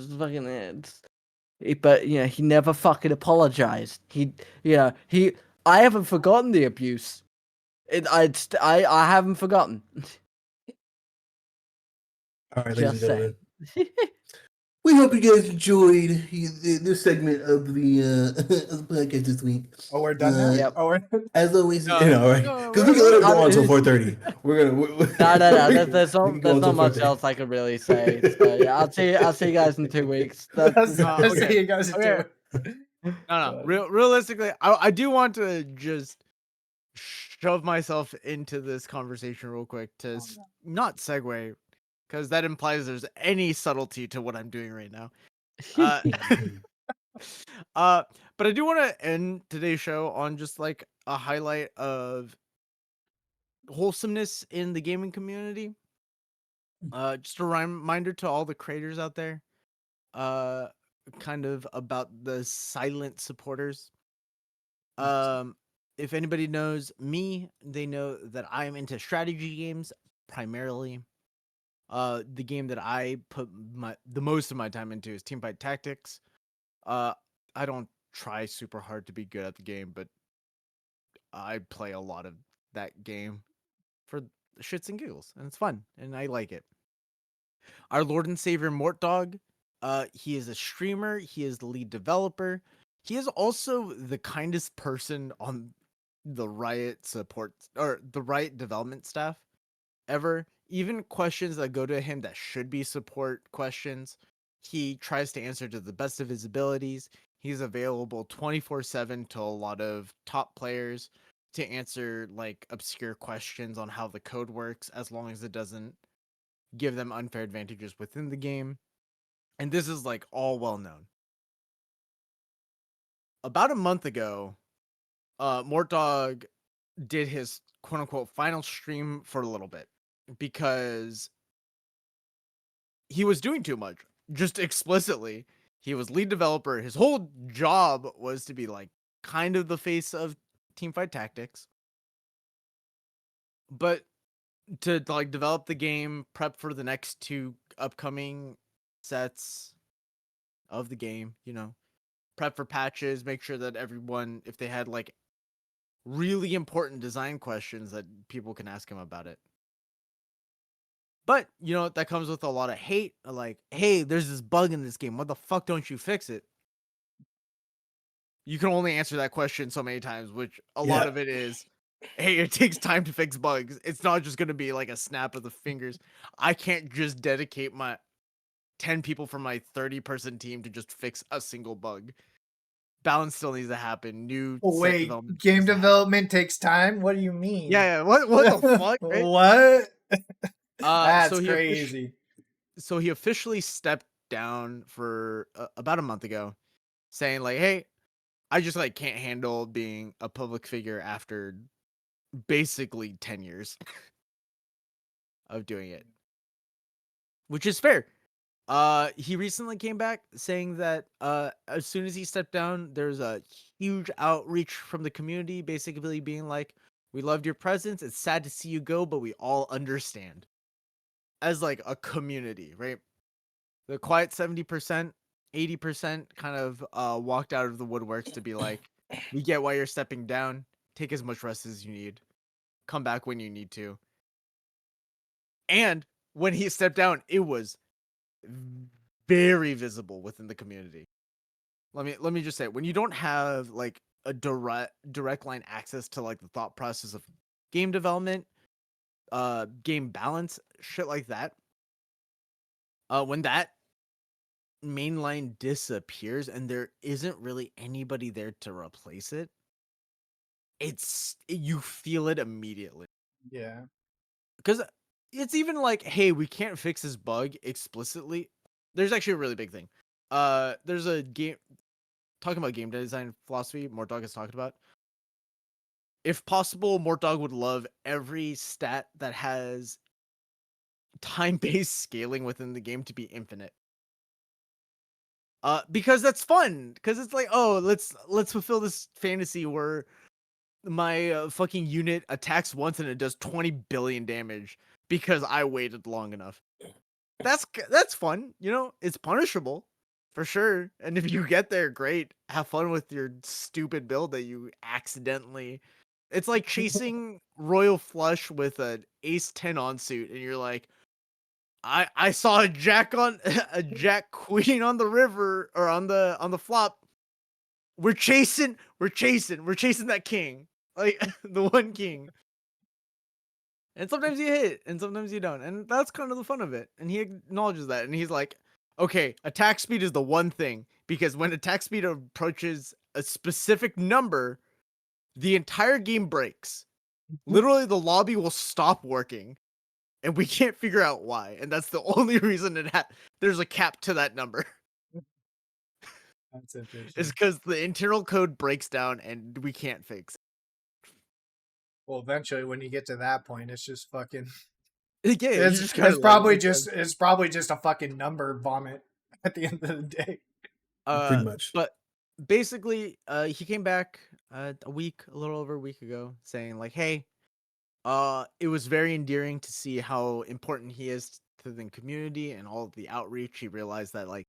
But he never fucking apologized. I haven't forgotten the abuse. I haven't forgotten. All right, ladies and Just saying. gentlemen. We hope you guys enjoyed this segment of the of the podcast this week. Oh, we're done now. Yep. Oh, we're As always, No, right? no, Because we can let it go on until I- 4:30. We're gonna. No. There's we can go not until much 4:30. else I could really say. So yeah, I'll see you guys in 2 weeks. That's I'll okay. see you guys in Okay. 2. No. Realistically, I do want to just shove myself into this conversation real quick to not segue, because that implies there's any subtlety to what I'm doing right now. Uh, but I do want to end today's show on just like a highlight of wholesomeness in the gaming community. Just a reminder to all the creators out there, kind of about the silent supporters. If anybody knows me, they know that I am into strategy games primarily. The game that I put the most of my time into is Teamfight Tactics. I don't try super hard to be good at the game, but I play a lot of that game for shits and giggles, and it's fun, and I like it. Our Lord and Savior Mort Dog, he is a streamer. He is the lead developer. He is also the kindest person on the Riot support or the Riot development staff ever. Even questions that go to him that should be support questions, he tries to answer to the best of his abilities. He's available 24/7 to a lot of top players to answer like obscure questions on how the code works, as long as it doesn't give them unfair advantages within the game. And this is like all well known. About a month ago, Mort Dog did his quote unquote final stream for a little bit because he was doing too much. just explicitly. He was lead developer. His whole job was to be like kind of the face of Teamfight Tactics. But to like develop the game, prep for the next 2 upcoming sets of the game, prep for patches, make sure that everyone, if they had like really important design questions, that people can ask him about it. But that comes with a lot of hate, like, hey, there's this bug in this game, what the fuck don't you fix it? You can only answer that question so many times, which a lot Yeah. of it is, hey, it takes time to fix bugs. It's not just going to be like a snap of the fingers. I can't just dedicate my 10 people from my 30-person team to just fix a single bug. Balance still needs to happen. New Oh, set wait, development game needs to happen. development takes time? What do you mean? Yeah, what the fuck, right? What? That's So crazy. he officially stepped down for about a month ago, saying like, hey, I just like can't handle being a public figure after basically 10 years of doing it, which is fair. He recently came back saying that as soon as he stepped down, there's a huge outreach from the community, basically being like, we loved your presence, it's sad to see you go, but we all understand. As like a community, right? The quiet 70%, 80% kind of walked out of the woodworks to be like, we get why you're stepping down, take as much rest as you need, come back when you need to. And when he stepped down, it was very visible within the community. Let me just say, when you don't have like a direct line access to like the thought process of game development, game balance, shit like that, when that main line disappears and there isn't really anybody there to replace it, you feel it immediately. Yeah. Because it's even like, hey, we can't fix this bug explicitly. There's actually a really big thing. There's a game talking about game design philosophy Mortdog has talked about. If possible, Mortdog would love every stat that has time-based scaling within the game to be infinite. Because that's fun. Because it's like, oh, let's fulfill this fantasy where my fucking unit attacks once and it does 20 billion damage because I waited long enough. That's fun, it's punishable for sure. And if you get there, great. Have fun with your stupid build that you accidentally. It's like chasing Royal Flush with an Ace 10 on suit, and you're like, I saw a Jack Queen on the river or on the flop. We're chasing that king. Like the one king. And sometimes you hit and sometimes you don't. And that's kind of the fun of it. And he acknowledges that. And he's like, okay, attack speed is the one thing. Because when attack speed approaches a specific number, the entire game breaks. Literally, the lobby will stop working. And we can't figure out why. And that's the only reason there's a cap to that number. That's interesting. Is because the internal code breaks down and we can't fix it. Well, eventually, when you get to that point, it's just fucking. Yeah, It's probably just a fucking number vomit at the end of the day. Pretty much. But basically, he came back a little over a week ago, saying like, "Hey, it was very endearing to see how important he is to the community and all of the outreach. He realized that like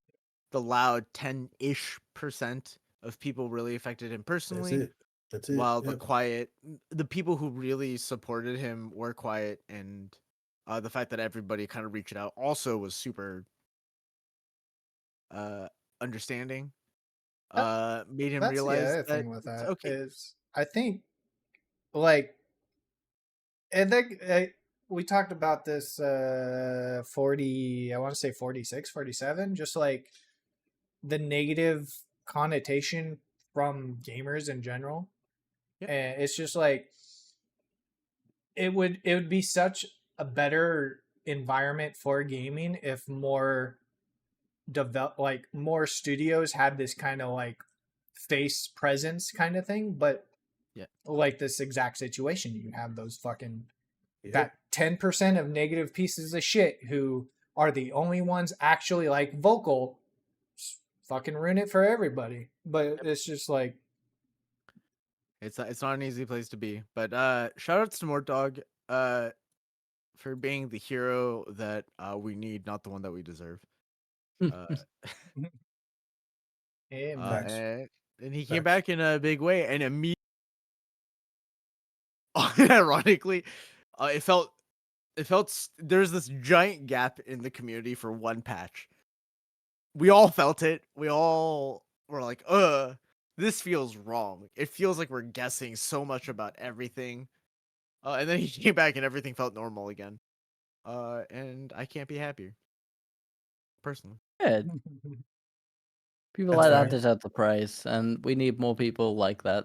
the loud 10-ish% of people really affected him personally." That's it. While Yep. the people who really supported him were quiet, and the fact that everybody kind of reached out also was super understanding. Made him That's the realize other that thing with it's that okay. is I think like and then we talked about this 40 I want to say 46 47 just like the negative connotation from gamers in general. Yep. And it's just like it would be such a better environment for gaming if more studios had this kind of like face presence kind of thing, but Yeah. like this exact situation, you have those fucking Yep. that 10% of negative pieces of shit who are the only ones actually like vocal, fucking ruin it for everybody. But it's just like, It's not an easy place to be. But shout outs to Mort Dog for being the hero that we need, not the one that we deserve. Uh, hey, man. Facts. and he came Facts. back in a big way, and immediately, ironically, there's this giant gap in the community for one patch. We all felt it. We all were like, this feels wrong. It feels like we're guessing so much about everything. And then he came back and everything felt normal again. And I can't be happier. Personally. Good. People That's like that fair. deserve the praise, and we need more people like that.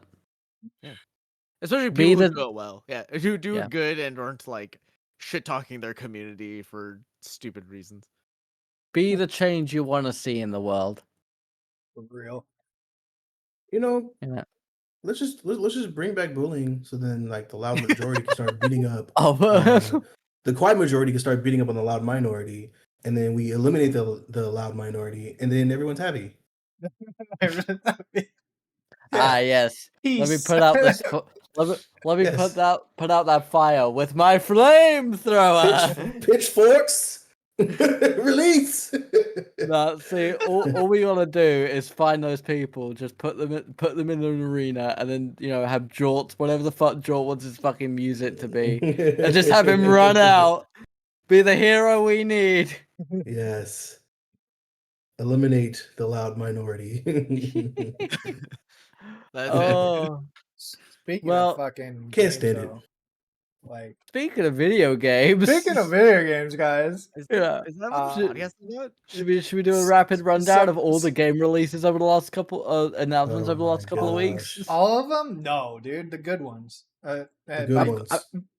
Especially Be people who the- do it well. Yeah. Who do Yeah. it good and aren't like shit talking their community for stupid reasons. Be the change you want to see in the world. For real. You know, Yeah. let's just bring back bullying, so then like the loud majority can start beating up. Oh, The quiet majority can start beating up on the loud minority, and then we eliminate the loud minority, and then everyone's happy. yes. Let me Peace. put out this. Let me Yes. put out that fire with my flamethrower. Pitchforks, release. No, see, all we gotta do is find those people, just put them in an arena, and then have Jort, whatever the fuck Jort wants his fucking music to be, and just have him run out, be the hero we need. Yes. Eliminate the loud minority. Oh, Speaking Well, of fucking Can't games, stand it. though, like speaking of video games, speaking of video games, guys, yeah, Is that what the should- podcast is about? should we do a rapid rundown of all the some- game releases over the last couple announcements Oh over the last my couple of weeks? gosh. all of them? No, dude, the good ones. The By, good ones.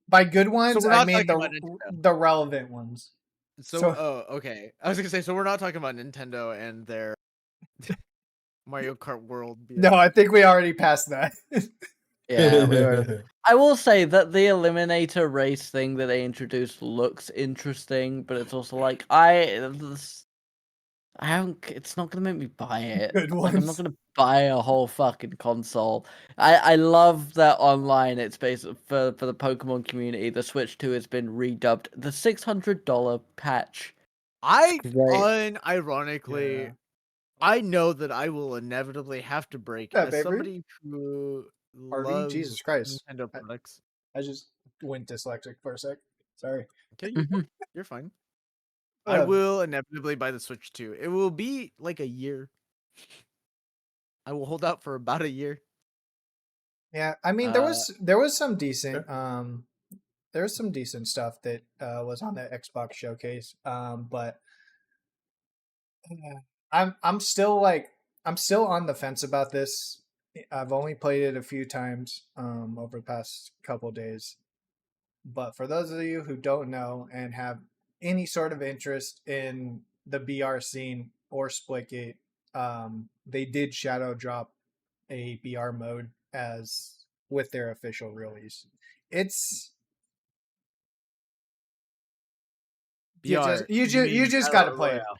by good ones, we're I not mean talking about Nintendo. the relevant ones. So, okay. I was gonna say, so we're not talking about Nintendo and their Mario Kart World. No, I think we already passed that. Yeah, we were. I will say that the Eliminator race thing that they introduced looks interesting, but it's also like I haven't. It's not gonna make me buy it. Good Like I'm not ones. gonna buy a whole fucking console. I love that online. It's based for the Pokemon community. The Switch 2 has been redubbed the $600 patch. I Great. unironically, Yeah. I know that I will inevitably have to break Yeah, as baby. somebody who RV, loves Jesus Christ. Nintendo I- products. I just went dyslexic for a sec. Sorry. Okay, Mhm. you're fine. I Um, will inevitably buy the Switch 2. It will be like a year. I will hold out for about a year. Yeah, I mean there was some decent there was some decent stuff that was on the Xbox showcase. But I'm still on the fence about this. I've only played it a few times over the past couple days. But for those of you who don't know and have any sort of interest in the BR scene or Splitgate, they did shadow drop a BR mode as with their official release. It's you BR, just you mean gotta Battle play it. Royale.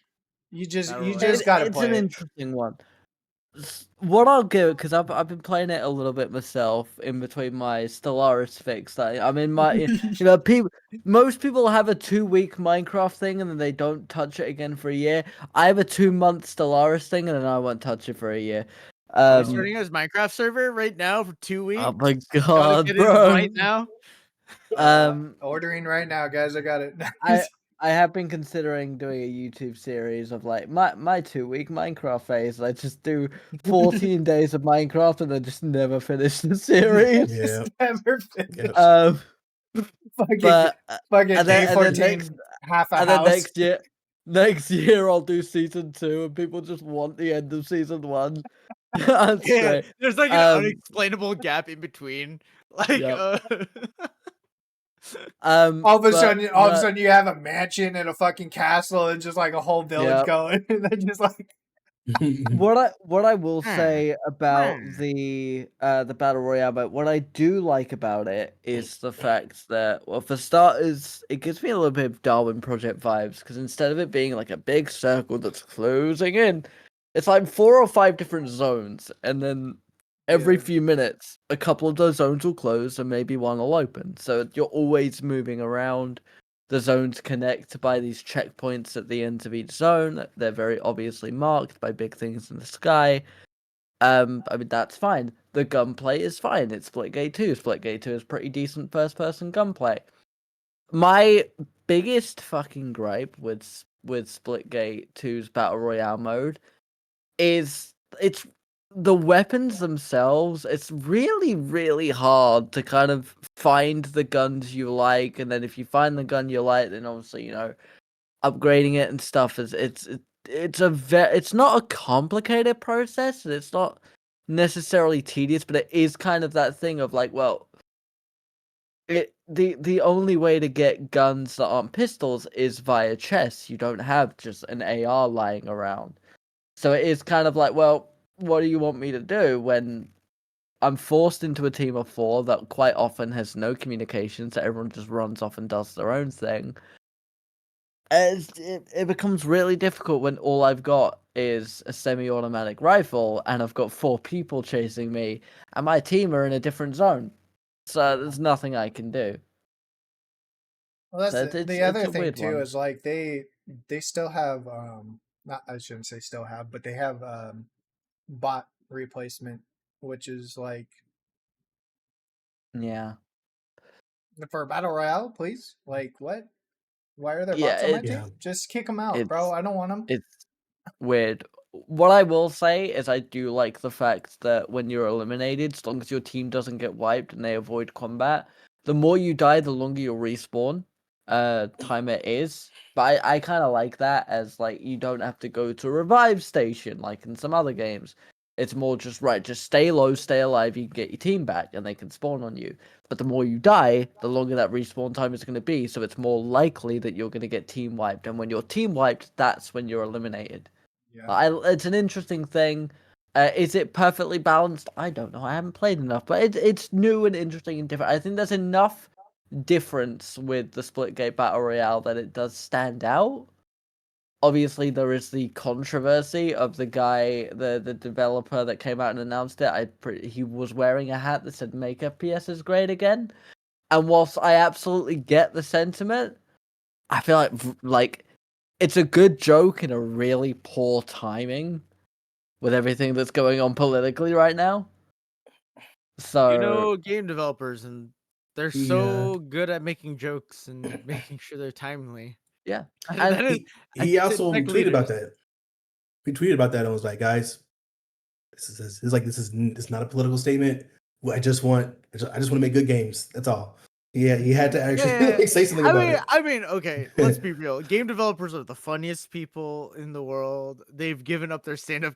You just Battle you Royale. just gotta It's play an it. interesting one. What I'll give, because I've been playing it a little bit myself in between my Stellaris fix. I'm in my most people have a 2-week Minecraft thing and then they don't touch it again for a year. I have a 2-month Stellaris thing and then I won't touch it for a year. Are we starting his Minecraft server right now for 2 weeks? Oh my Gotta god, get in bro! right now. Ordering right now, guys. I got it. I have been considering doing a YouTube series of like my 2-week Minecraft phase. I just do 14 days of Minecraft and then just never finish the series. Yeah. Never finished. Fucking But fucking and day then 14, half a and house. then next year I'll do season 2, and people just want the end of season 1. That's Yeah, great. there's like an unexplainable gap in between. Like, Yep. All of a sudden, you have a mansion and a fucking castle and just like a whole village Yep. going, and then just like What I will Hmm. say about Hmm. the battle royale, but what I do like about it is the fact that, well, for starters, it gives me a little bit of Darwin Project vibes, because instead of it being like a big circle that's closing in, it's like 4 or 5 different zones, and then every Yeah. few minutes, a couple of those zones will close and maybe one will open. So you're always moving around. The zones connect by these checkpoints at the ends of each zone. They're very obviously marked by big things in the sky. I mean, that's fine. The gunplay is fine. It's Splitgate 2. Splitgate 2 is pretty decent first-person gunplay. My biggest fucking gripe with Splitgate 2's Battle Royale mode is it's the weapons themselves. It's really, really hard to kind of find the guns you like, and then if you find the gun you like, then obviously, upgrading it and stuff it's not a complicated process, and it's not necessarily tedious, but it is kind of that thing of like, well, the only way to get guns that aren't pistols is via chests. You don't have just an AR lying around. So it is kind of like, well, what do you want me to do when I'm forced into a team of 4 that quite often has no communication, so everyone just runs off and does their own thing? It becomes really difficult when all I've got is a semi-automatic rifle and I've got 4 people chasing me, and my team are in a different zone. So there's nothing I can do. Well, that's So the it's other a thing weird too, one. is like they still have not, I shouldn't say still have, but they have bot replacement, which is like, Yeah. for a battle royale, please. Like, what? Why are there Yeah, bots on my Yeah. team? Just kick them out, bro. it's I don't want them. it's weird. What I will say is I do like the fact that when you're eliminated, as long as your team doesn't get wiped and they avoid combat, the more you die, the longer your respawn timer is. But I kind of like that, as like you don't have to go to a revive station like in some other games. It's more just, right, just stay low, stay alive, you can get your team back and they can spawn on you. But the more you die, the longer that respawn time is going to be, so it's more likely that you're going to get team wiped. And when you're team wiped, that's when you're eliminated. Yeah. It's an interesting thing. Is it perfectly balanced? I don't know. I haven't played enough, but it's new and interesting and different. I think there's enough difference with the Splitgate Battle Royale that it does stand out. Obviously, there is the controversy of the guy, the developer that came out and announced it. He was wearing a hat that said "Make FPS is great again," and whilst I absolutely get the sentiment, I feel like it's a good joke in a really poor timing with everything that's going on politically right now. So Game developers, and they're Yeah. so good at making jokes and making sure they're timely. yeah, That and is, He also tech tweeted about leaders. that. He tweeted about that and was like, "Guys, it's not a political statement. Well, I just want to make good games. That's all." Yeah, he had to actually Yeah, like, say something about it. I mean, okay, let's be real. Game developers are the funniest people in the world. They've given up their stand-up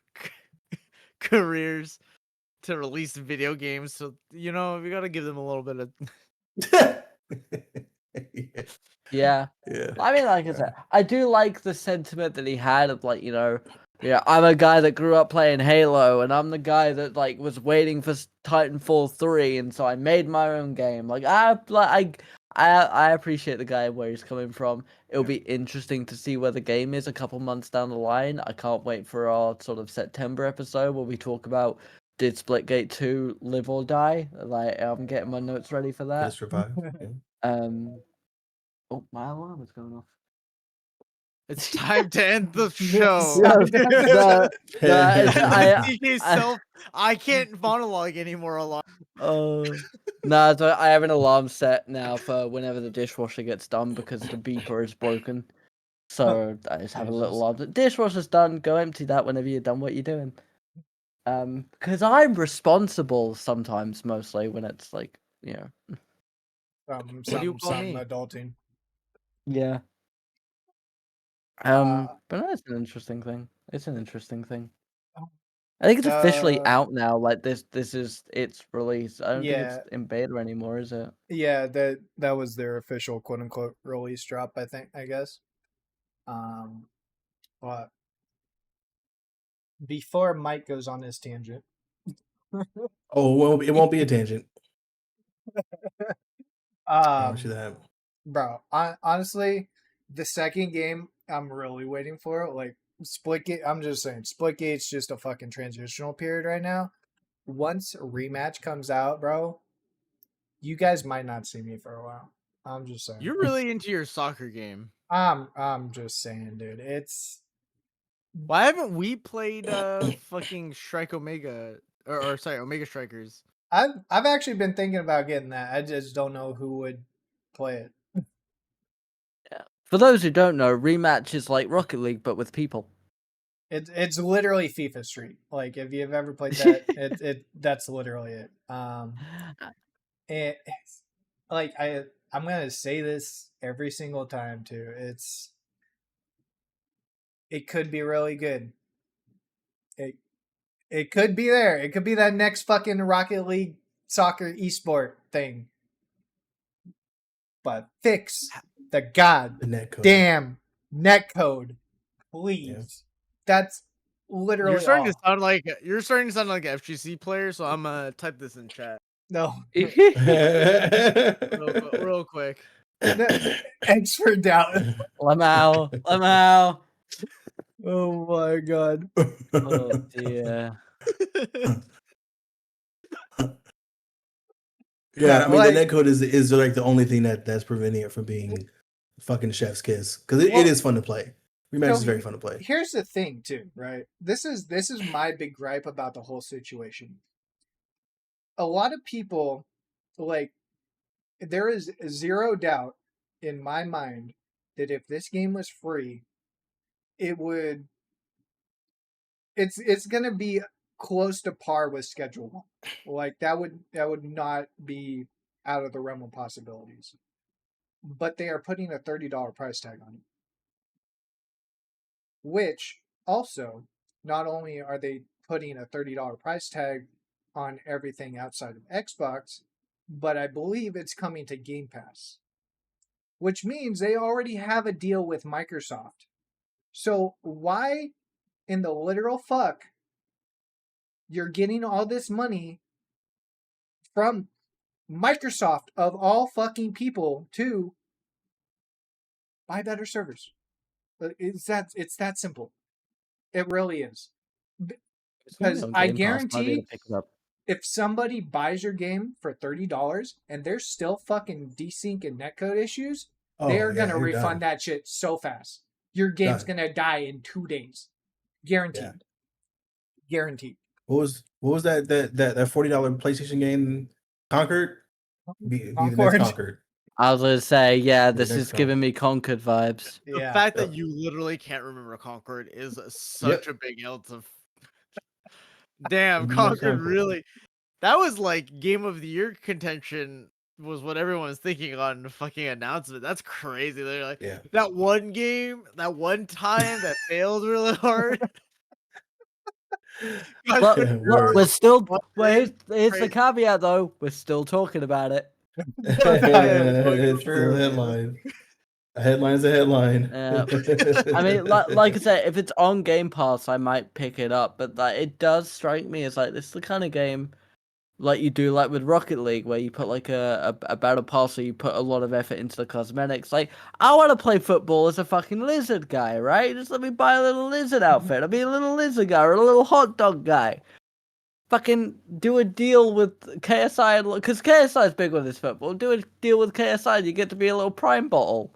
careers to release video games, so we gotta give them a little bit of. Yeah. yeah. Yeah. I mean, like I said, I do like the sentiment that he had of like, yeah, I'm a guy that grew up playing Halo, and I'm the guy that like was waiting for Titanfall 3, and so I made my own game. Like I appreciate the guy where he's coming from. It'll be interesting to see where the game is a couple months down the line. I can't wait for our sort of September episode where we talk about, did Splitgate 2 live or die? Like, I'm getting my notes ready for Did it that. survive? Yeah. Um, oh, my alarm is going off. It's time to end the Yes. show. No, That's TK's I self. I can't monologue anymore. A lot. no, so I have an alarm set now for whenever the dishwasher gets done because the beeper is broken. So I just have a little Jesus. alarm. The dishwasher's done. Go empty that whenever you're done what you're doing. Because I'm responsible sometimes, mostly when it's like, Some What do you some call some me? adulting. yeah. Uh, But no, it's an interesting thing. It's an interesting thing. oh, I think it's officially the out now. Like this is its release. I don't think it's yeah, in beta anymore, is it? yeah, that was their official quote unquote release drop, I think, I guess. But before Mike goes on this tangent. Oh, well, it won't be a tangent. I promise you Um, that. bro, honestly, the second game I'm really waiting for, like Splitgate. I'm just saying, Splitgate's just a fucking transitional period right now. Once rematch comes out, bro, you guys might not see me for a while. I'm just saying. You're really into your soccer game. I'm just saying, dude. It's Why haven't we played fucking Strike Omega or sorry, Omega Strikers? I've actually been thinking about getting that. I just don't know who would play it. For those who don't know, rematch is like Rocket League but with people. It's literally FIFA Street. Like if you've ever played that, that's literally it. It's like I'm gonna say this every single time too. It could be really good. It could be there. It could be that next fucking Rocket League soccer esport thing. But fix the The net code. goddamn netcode, please. That's literally You're starting all. to sound like an FGC player, so I'm gonna type this in chat No, real quick. X for doubt. Lamau. Oh my god. Oh dear. Yeah, I mean Like- the net code is like the only thing that's preventing it from being fucking chef's kiss because Well, it is fun to play. Rematch is very fun to play. Here's the thing, too, right? This is my big gripe about the whole situation. A lot of people, like, there is zero doubt in my mind that if this game was free, it would. It's gonna be close to par with Schedule 1. Like that would not be out of the realm of possibilities. But they are putting a $30 price tag on it. Which also, not only are they putting a $30 price tag on everything outside of Xbox, but I believe it's coming to Game Pass. Which means they already have a deal with Microsoft. So why in the literal fuck you're getting all this money from Microsoft of all fucking people to buy better servers? It's that simple. It really is. Because On I Game Pass, might be able guarantee to pick it up. if somebody buys your game for $30 and there's still fucking desync and netcode issues, they are gonna refund that shit so fast. Your game's gonna die in 2 days. Guaranteed. Yeah. Guaranteed. What was that $40 PlayStation game? Conquered? Be the next Concord. Conquered. I was gonna say, yeah, The this next is giving me Conquered vibes. The Yeah. fact Yep. that you literally can't remember Concord is such a big L to. Damn, Next Concord Concord. really. That was like game of the year contention. Was what everyone was thinking on the fucking announcement. That's crazy. They're like Yeah. that one game, that one time that failed really hard. But Word. we're still. What Wait, here's the crazy. caveat though. We're still talking about it. It's still True. a headline. A headline's a headline. Yeah. I mean, like I said, if it's on Game Pass, I might pick it up. But like, it does strike me as like this is the kind of game, like you do like with Rocket League, where you put like a battle pass, or you put a lot of effort into the cosmetics. Like, I want to play football as a fucking lizard guy, right? Just let me buy a little lizard outfit. I'll be a little lizard guy or a little hot dog guy. Fucking do a deal with KSI, because KSI is big with this football. Do a deal with KSI, you get to be a little prime bottle.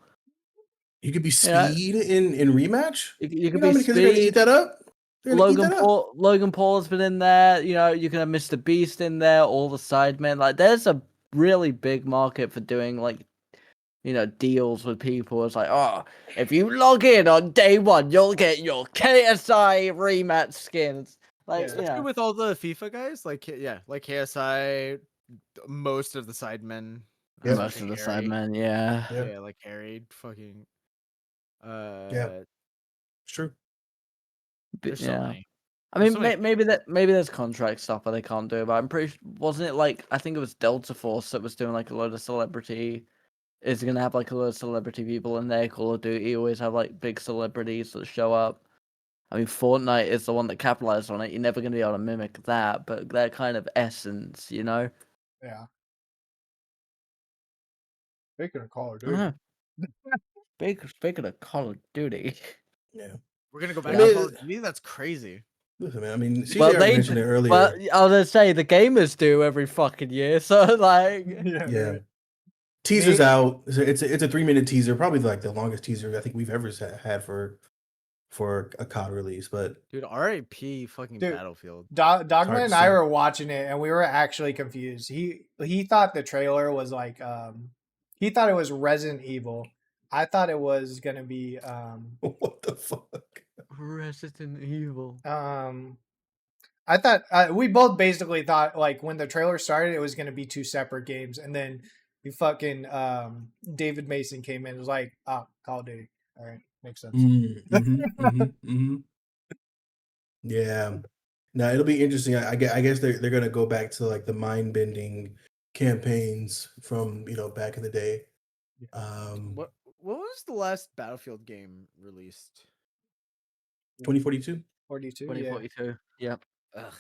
You could be Yeah. speed in rematch. You You could know how be many kids are gonna eat speed. that up? They're gonna eat Logan that up. Paul, Logan Paul has been in there. You know, you can have Mr. Beast in there. All the sidemen. Like, there's a really big market for doing like, you know, deals with people. It's like, oh, if you log in on day one, you'll get your KSI rematch skins. Like, Yeah. you know, With all the FIFA guys, like like KSI, most of the sidemen, Yep. most of the Harry, sidemen, yeah. Yep. yeah, like Harry, fucking, It's true. there's so Yeah. many. I There's mean, so many maybe there's contract stuff that they can't do, but I'm pretty. Wasn't it like I think it was Delta Force that was doing like a load of celebrity. Is gonna have like a lot of celebrity people in their Call of Duty. Always have like big celebrities that show up. I mean, Fortnite is the one that capitalized on it. You're never going to be able to mimic that, but that kind of essence, you know? Yeah. Speaking of Call of I don't Duty, know. Speaking of Call of Duty. Yeah. We're gonna go I back to mean, Call of Duty. That's crazy. listen, man. I mean, Well, CJ already mentioned it earlier. Well, I was gonna say the gamers do every fucking year, so like, yeah, Yeah. right. Teaser's Me- out. It's a 3-minute teaser, probably like the longest teaser I think we've ever had for a COD release. But Dude, RIP fucking Dude, Battlefield. Dogman hard and to I say. were watching it, and we were actually confused. He thought the trailer was like he thought it was Resident Evil. I thought it was gonna be what the fuck? Resident Evil. I thought we both basically thought like when the trailer started it was gonna be two separate games, and then we fucking David Mason came in and was like, Call of Duty. All right, makes sense. Yeah. Now it'll be interesting. I guess they're gonna go back to like the mind bending campaigns from back in the day. What was the last Battlefield game released? 2042. 42, yeah. 2042. Yep. Ugh.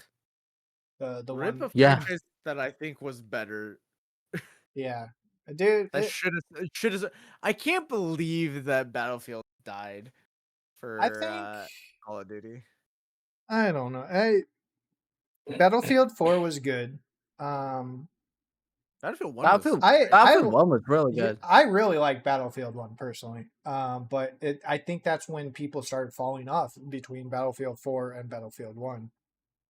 The Rip one, a Yeah. franchise that I think was better. yeah, dude. That should have. I can't believe that Battlefield died for I think Call of Duty. I don't know. Battlefield 4 was good. Um, Battlefield 1 was Battlefield 1 was really good. I really like Battlefield 1 personally. But I think that's when people started falling off between Battlefield 4 and Battlefield 1.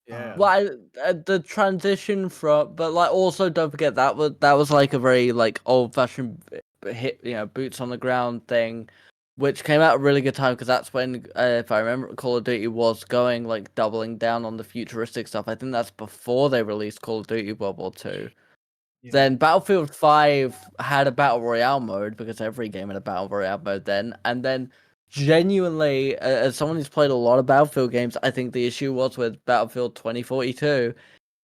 yeah. Well, the transition from, but like also don't forget that was like a very like old fashioned hit, boots on the ground thing, which came out at a really good time because that's when, if I remember, Call of Duty was going like doubling down on the futuristic stuff. I think that's before they released Call of Duty World War II. Yeah. Then Battlefield 5 had a battle royale mode because every game had a battle royale mode then, and then genuinely, as someone who's played a lot of Battlefield games, I think the issue was with Battlefield 2042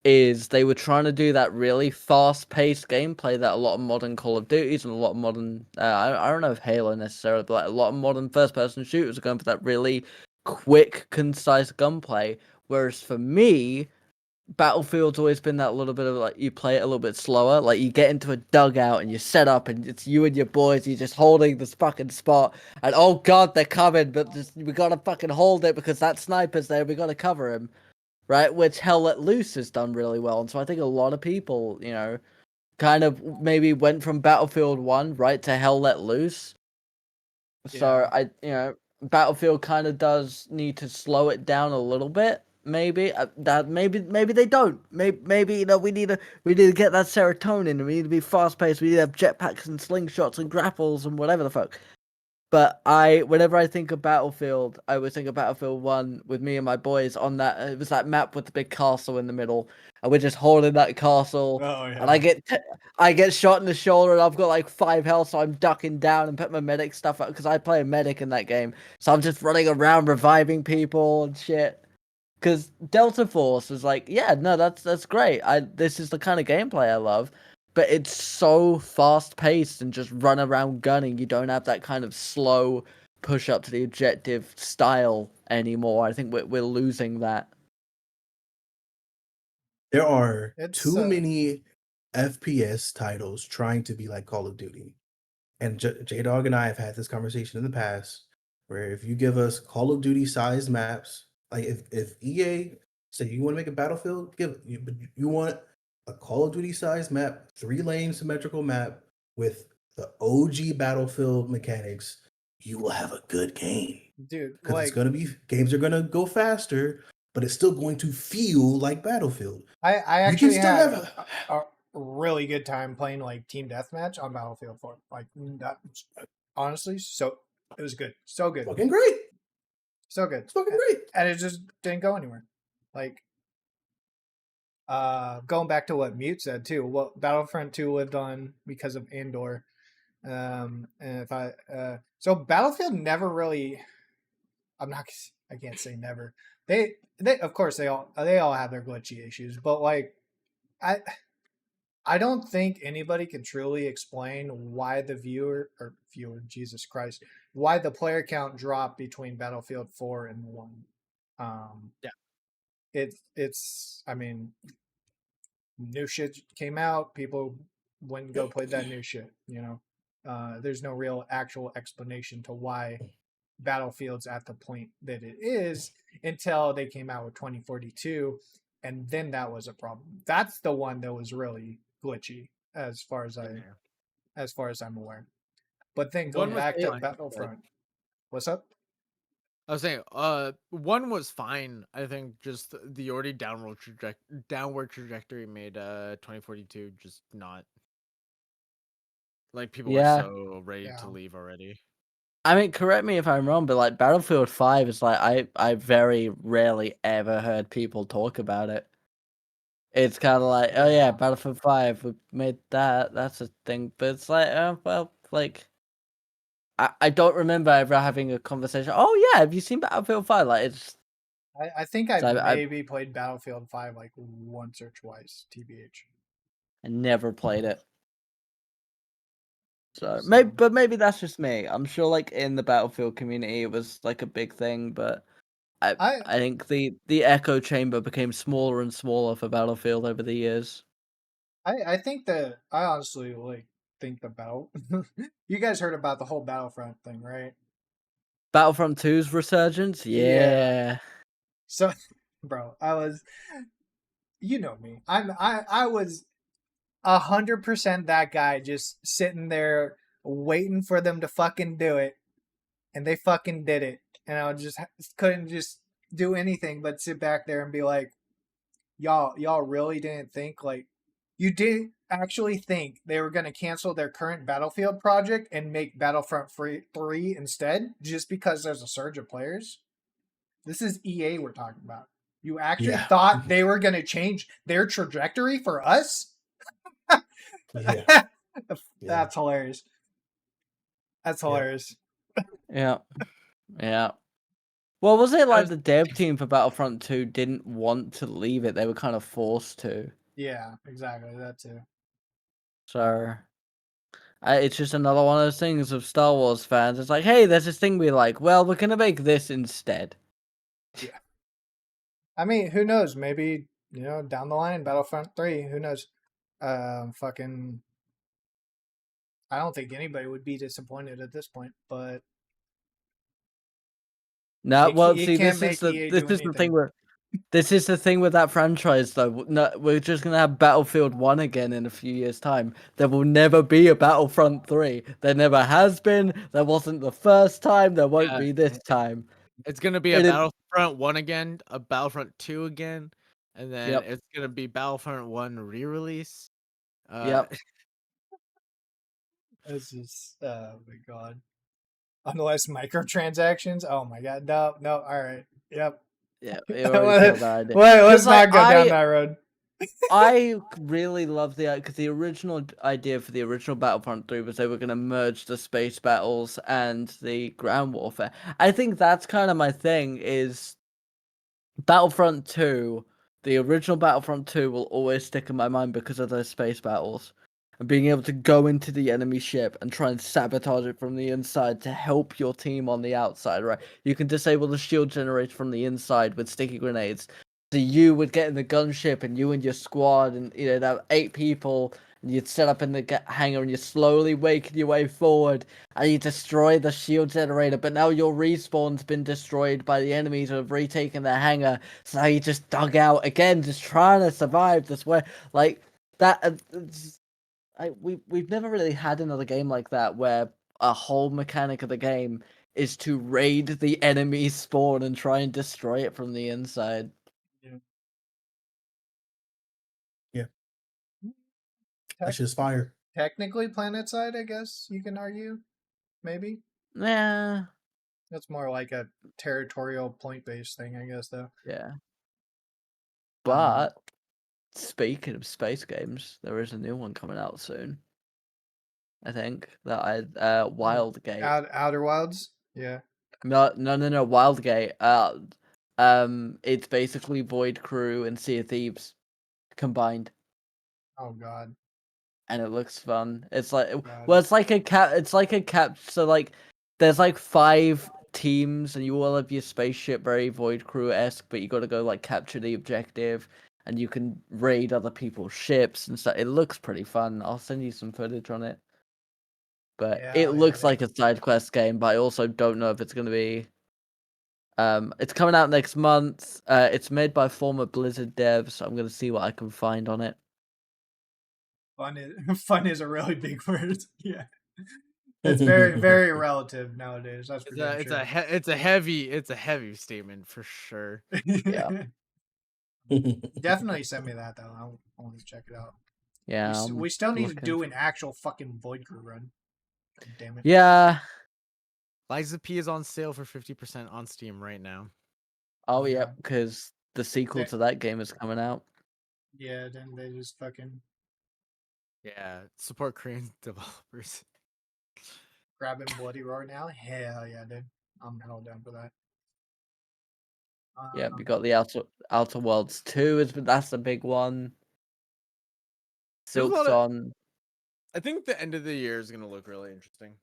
is they were trying to do that really fast-paced gameplay that a lot of modern Call of Duties and a lot of modern, I don't know if Halo necessarily, but like a lot of modern first-person shooters are going for that really quick, concise gunplay. Whereas for me, Battlefield's always been that little bit of like you play it a little bit slower. Like you get into a dugout and you set up and it's you and your boys. You're just holding this fucking spot and oh god they're coming, but we gotta fucking hold it because that sniper's there. We gotta cover him, right? Which Hell Let Loose has done really well, and so I think a lot of people, kind of maybe went from Battlefield 1 right to Hell Let Loose. So Battlefield kind of does need to slow it down a little bit. Maybe maybe they don't. Maybe we need to get that serotonin. And we need to be fast paced. We need to have jetpacks and slingshots and grapples and whatever the fuck. But whenever I think of Battlefield, I always think of Battlefield 1 with me and my boys on that. It was that map with the big castle in the middle, and we're just holding that castle. Oh yeah. And I get shot in the shoulder, and I've got like 5 health, so I'm ducking down and put my medic stuff up because I play a medic in that game. So I'm just running around reviving people and shit. Because Delta Force is like, yeah, no, that's great. This is the kind of gameplay I love. But it's so fast paced and just run around gunning. You don't have that kind of slow push up to the objective style anymore. I think we're losing that. There are It's, too many FPS titles trying to be like Call of Duty. And J Dog and I have had this conversation in the past where if you give us Call of Duty sized maps, like if EA say you want to make a Battlefield, you want a Call of Duty sized map, 3-lane symmetrical map with the OG Battlefield mechanics, you will have a good game. dude, Because like it's gonna be games are gonna go faster, but it's still going to feel like Battlefield. I You can actually still had have a really good time playing like team deathmatch on Battlefield 4. Like that, honestly, so it was good, so good, fucking great. so good, It's fucking great. and it just didn't go anywhere. Like, going back to what Mute said too. What Battlefront 2 lived on because of Andor. And if so Battlefield never really. I can't say never. They of course they all have their glitchy issues, but like I don't think anybody can truly explain why the Jesus Christ, why the player count dropped between Battlefield 4 and 1. Yeah. It's I mean, new shit came out, people wouldn't go play that new shit, you know. There's no real actual explanation to why Battlefield's at the point that it is until they came out with 2042, and then that was a problem. That's the one that was really glitchy as far as I'm aware. But then One going was back to fine. Battlefront, what's up? I was saying, one was fine. I think just the already downward trajectory made 2042 just not like people were Yeah. so ready Yeah. to leave already. I mean, correct me if I'm wrong, but like Battlefield 5 is like I very rarely ever heard people talk about it. It's kind of like, oh yeah, Yeah. Battlefield 5, we made that. That's a thing, but it's like, well, like I don't remember ever having a conversation. Oh yeah, have you seen Battlefield 5? Like it's I think I so I maybe played Battlefield 5 like once or twice, TBH. never played it. So So maybe that's just me. I'm sure like in the Battlefield community it was like a big thing, but I I I think the echo chamber became smaller and smaller for Battlefield over the years. I think that I honestly like think the battle. You guys heard about the whole Battlefront thing, right? Battlefront 2's resurgence? Yeah. Yeah. So, bro, I was, you know me. I was 100% that guy, just sitting there waiting for them to fucking do it, and they fucking did it, and I just couldn't just do anything but sit back there and be like, y'all really didn't think, like, you didn't actually think they were going to cancel their current Battlefield project and make Battlefront 3 instead just because there's a surge of players? This is EA we're talking about. You actually Yeah. thought they were going to change their trajectory for us? Yeah. That's hilarious. That's Yeah. hilarious. Yeah. Yeah. Well, was it I like was the dev team for Battlefront 2 didn't want to leave it? They were kind of forced to. Yeah, exactly. That too. So it's just another one of those things of Star Wars fans. It's like, hey, there's this thing we like. Well, we're gonna make this instead. Yeah. I mean, who knows? Maybe, down the line, Battlefront 3, who knows? Fucking, I don't think anybody would be disappointed at this point, but No, well, you see, can't make EA this do is the thing anything. where this is the thing with that franchise, though. No, we're just gonna have Battlefield 1 again in a few years' time. There will never be a Battlefront 3. There never has been. There wasn't the first time. There won't yeah, be this time. it's gonna be a It is. Battlefront 1 again, a Battlefront 2 again, and then Yep. it's gonna be Battlefront 1 re-release. Yep. It's just, oh my god. Unless microtransactions. Oh my god. No, no. All right. Yep. Yeah. You already killed that idea. Let's 'Cause, like, not go down that road. I really love the because the original idea for the original Battlefront 3 was they were going to merge the space battles and the ground warfare. I think that's kind of my thing is Battlefront 2, the original Battlefront 2 will always stick in my mind because of those space battles. And being able to go into the enemy ship and try and sabotage it from the inside to help your team on the outside, right? You can disable the shield generator from the inside with sticky grenades. So you would get in the gunship and you and your squad and have 8 people and you'd set up in the hangar and you're slowly waking your way forward and you destroy the shield generator, but now your respawn's been destroyed by the enemies who have retaken their hangar. So now you just dug out again, just trying to survive this way. Like that. We've never really had another game like that where a whole mechanic of the game is to raid the enemy spawn and try and destroy it from the inside. Yeah. Tech- That's just fire. Technically, planet side, I guess you can argue. Maybe Yeah, that's more like a territorial point-based thing, I guess. Though. yeah. Um, But speaking of space games, there is a new one coming out soon. I think that Wildgate. Outer Wilds. Yeah. No, Wildgate. It's basically Void Crew and Sea of Thieves combined. Oh God. And it looks fun. It's like God. well, it's like a cap. It's like a cap. So like, there's like 5 teams, and you all have your spaceship, very Void Crew-esque, but you got to go like capture the objective, and you can raid other people's ships and stuff. It looks pretty fun. I'll send you some footage on it. But Yeah, it hell yeah, looks like dude. a side quest game, but I also don't know if it's going to be. It's coming out next month. It's made by former Blizzard devs, so I'm going to see what I can find on it. Fun is a really big word. Yeah. It's very, very relative nowadays. That's for damn sure. It's a heavy statement for sure. Yeah. Definitely send me that though. I want to check it out. Yeah. We still need to looking do for- an actual fucking Void Crew run. God damn it. Yeah. Liza P is on sale for 50% on Steam right now. Oh, Yeah. yeah, because the sequel They- to that game is coming out. Yeah, then they just fucking Yeah, support Korean developers. grabbing Bloody Roar now. Hell yeah, dude. I'm hell down for that. Yeah, we got the Outer Worlds 2 that's a big one. There's a lot Silk's of- on. I think the end of the year is gonna look really interesting.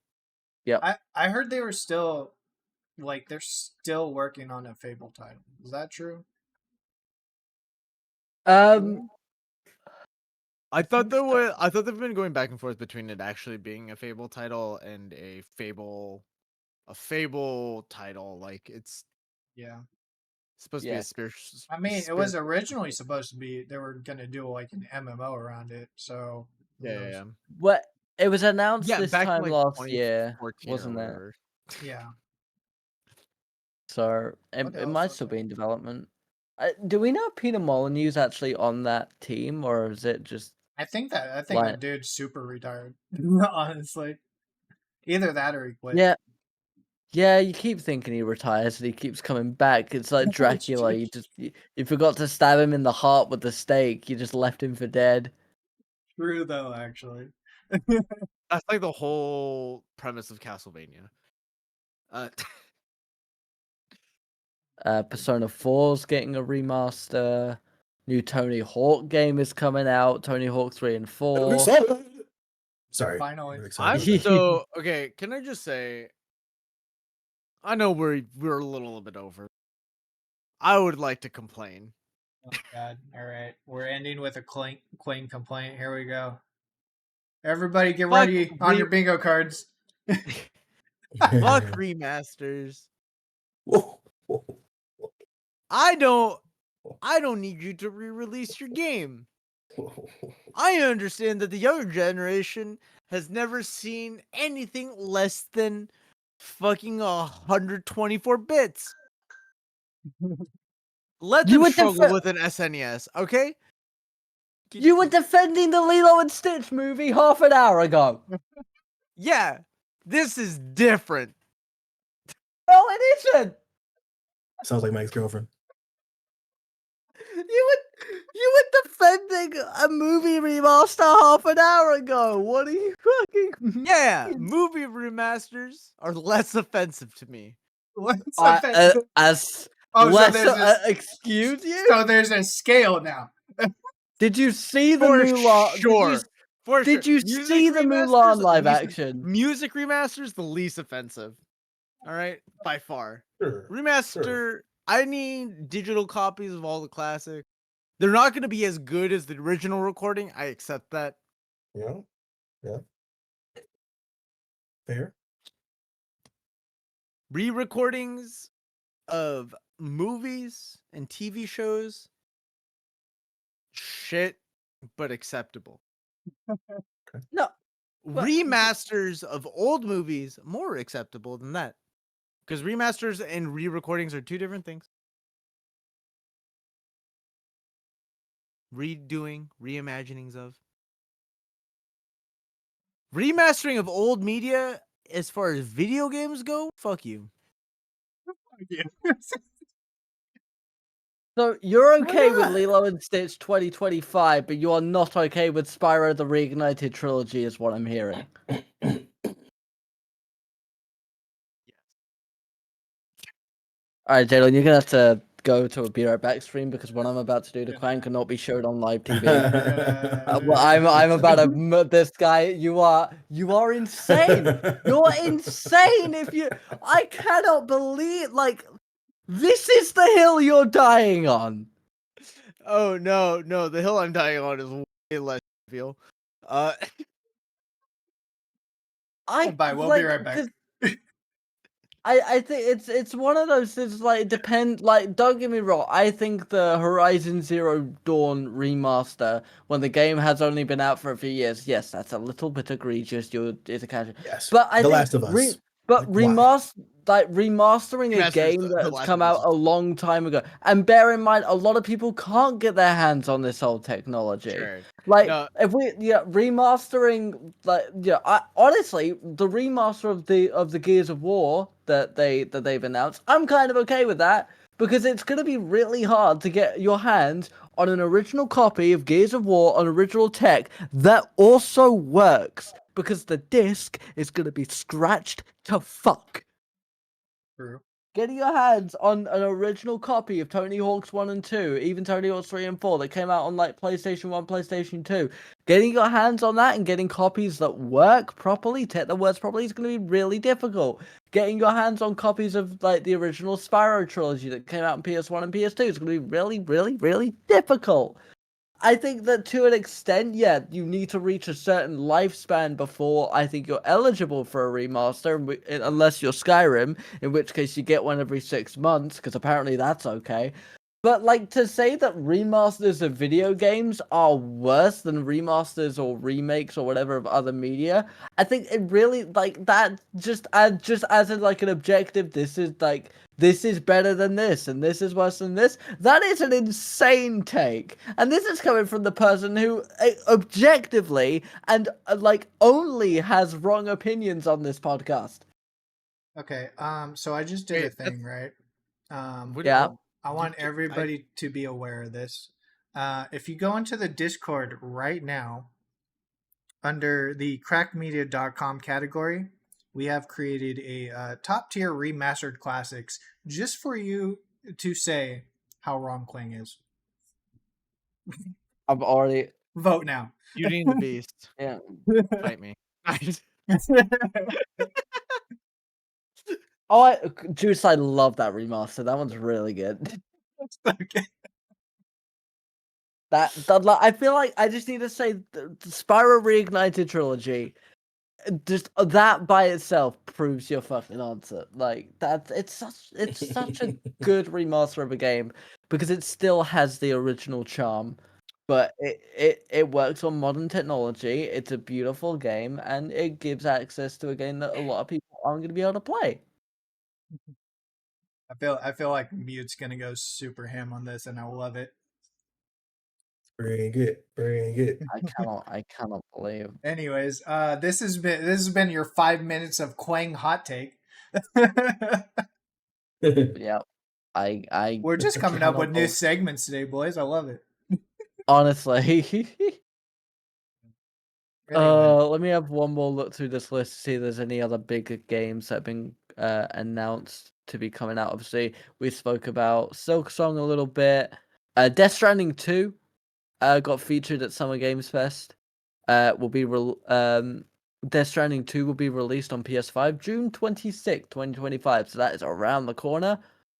Yep. I heard they were still like they're still working on a Fable title. Is that true? I thought they've been going back and forth between it actually being a Fable title and a Fable title. Like it's Yeah. supposed to be a spiritual. I mean, it was originally supposed to be they were gonna do like an MMO around it. So who knows? yeah. What it was announced Yeah, this back in, time like, last year, 2014 or wasn't it? whatever. Yeah. So What it else might was still there? be in development. Do we know if Peter Molyneux's actually on that team, or is it just I think that Like- dude's super retired. Honestly, either that or he quit. yeah? Yeah, you keep thinking he retires and he keeps coming back. It's like Dracula. You forgot to stab him in the heart with the stake. You just left him for dead. True though, actually. That's like the whole premise of Castlevania. Persona 4's getting a remaster. New Tony Hawk game is coming out. Tony Hawk 3 and 4. Sorry. Finally. I'm I'm excited. so okay. Can I just say, I know we're a little bit over. I would like to complain. Oh God! All right, we're ending with a Quang complaint. Here we go. Everybody, get Fuck ready on your bingo cards. Fuck remasters. Whoa. I don't need you to re-release your game. I understand that the younger generation has never seen anything less than fucking 124 bits. Let You them would struggle with an SNES, okay? You were defending the Lilo and Stitch movie half an hour ago. Yeah, this is different. No, it isn't. Sounds like Mike's girlfriend. You were defending a movie remaster half an hour ago. What are you fucking? Yeah, movie remasters are less offensive to me. What's offensive? As Oh, so less, there's a, excuse you? so there's a scale now. Did you see the For Mulan? sure. Did you Music see the remasters, Mulan live least- action? Music remasters, the least offensive. All right, by far. Sure. Remaster, I need digital copies of all the classics. They're not going to be as good as the original recording. I accept that. Yeah. Yeah. Fair. Re-recordings of movies and TV shows, shit, but acceptable. No. Well- Remasters of old movies, more acceptable than that. Because remasters and re-recordings are two different things. Redoing, reimaginings of. Remastering of old media, as far as video games go, fuck you. So you're Why okay with not? Lilo and Stitch 2025, but you are not okay with Spyro the Reignited trilogy, is what I'm hearing. All right, Jalen, you're gonna have to go to a Be Right Back stream because what I'm about to do to Kwang cannot be showed on live TV. Well, I'm about to this guy. You are insane. You're insane. If you, I cannot believe this is the hill you're dying on. Oh no, the hill I'm dying on is way less feel. Bye. We'll be right back. I think it's one of those things don't get me wrong, I think the Horizon Zero Dawn remaster, when the game has only been out for a few years, yes, that's a little bit egregious. It's a casual. Yes. But I The think Last of Us. remastering a Masters, game The that's Last come of Us. out a long time ago, and bear in mind a lot of people can't get their hands on this old technology. Sure. Like No. if remastering honestly the remaster of the Gears of War that they've announced, I'm kind of okay with that because it's going to be really hard to get your hands on an original copy of Gears of War on original tech that also works because the disc is going to be scratched to fuck. True. Getting your hands on an original copy of Tony Hawk's 1 and 2, even Tony Hawk's 3 and 4 that came out on PlayStation 1, PlayStation 2. Getting your hands on that and getting copies that work properly, take the words properly, is going to be really difficult. Getting your hands on copies of the original Spyro trilogy that came out on PS1 and PS2 is going to be really, really, really difficult. I think that to an extent, yeah, you need to reach a certain lifespan before I think you're eligible for a remaster, unless you're Skyrim, in which case you get one every 6 months, because apparently that's okay. But to say that remasters of video games are worse than remasters or remakes or whatever of other media, I think it really that just as an objective, this is better than this and this is worse than this. That is an insane take, and this is coming from the person who objectively and only has wrong opinions on this podcast. Okay. So I just did Wait, a thing, right? Yeah. I want everybody to be aware of this. If you go into the Discord right now, under the crackmedia.com category, we have created a top tier remastered classics just for you to say how wrong Kwang is. I'm already Vote now. Beauty and the Beast. yeah. Fight me. Juice, I love that remaster. That one's really good. Okay. I feel like I just need to say the Spyro Reignited trilogy. Just that by itself proves your fucking answer. It's such a good remaster of a game because it still has the original charm, but it works on modern technology. It's a beautiful game and it gives access to a game that a lot of people aren't going to be able to play. I feel like Mute's gonna go super ham on this, and I love it. Bring it. I cannot believe. Anyways, this has been your 5 minutes of Kwang hot take. Yeah, We're just coming up with new believe- segments today, boys. I love it. honestly. Anyway, Let me have one more look through this list to see if there's any other bigger games that have been announced to be coming out. Obviously, we spoke about Silksong a little bit. Death Stranding 2 got featured at Summer Games Fest. Death Stranding 2 will be released on PS5 June 26th, 2025. So that is around the corner.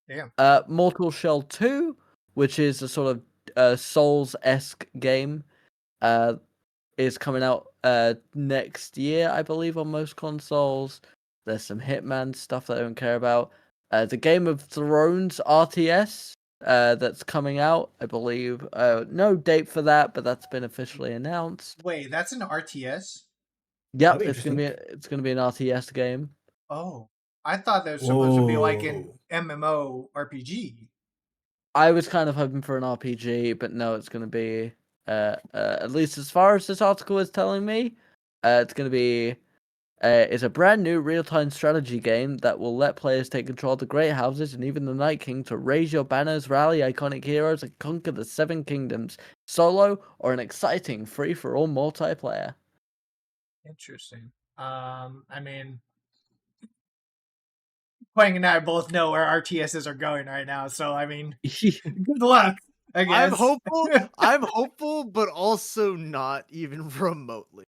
yeah. Mortal Shell 2, which is a sort of Souls-esque game, is coming out next year, I believe, on most consoles. There's some Hitman stuff that I don't care about. The Game of Thrones RTS that's coming out, I believe. No date for that, but that's been officially announced. Wait, that's an RTS? Yep, That'd be it's gonna be an RTS game. Oh, I thought that was supposed to be like an Whoa. MMO RPG. I was kind of hoping for an RPG, but no, it's gonna be at least as far as this article is telling me, it's gonna be it's a brand new real-time strategy game that will let players take control of the Great Houses and even the Night King to raise your banners, rally iconic heroes, and conquer the Seven Kingdoms, solo or an exciting free-for-all multiplayer. Interesting. I mean, Kwang and I both know where our TSs are going right now. So I mean, good luck. I guess. I'm hopeful, but also not even remotely.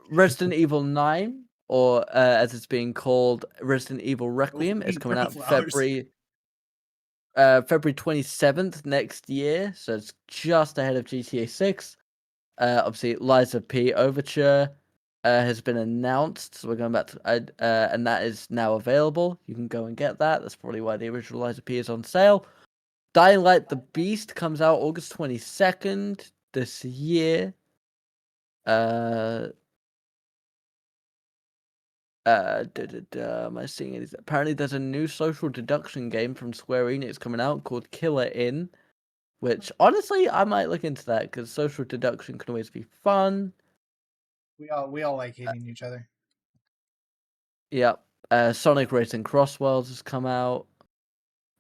Resident Evil 9, or as it's being called, Resident Evil Requiem, is coming out Flowers. February 27th next year, so it's just ahead of GTA 6. Obviously, Liza P. Overture has been announced, so we're going back to, and that is now available. You can go and get that. That's probably why the original Liza P is on sale. Dying Light the Beast comes out August 22nd this year. Am I seeing it? Apparently, there's a new social deduction game from Square Enix coming out called Killer Inn, which honestly I might look into that because social deduction can always be fun. We all like hating each other. Yep. Sonic Racing Crossworlds has come out.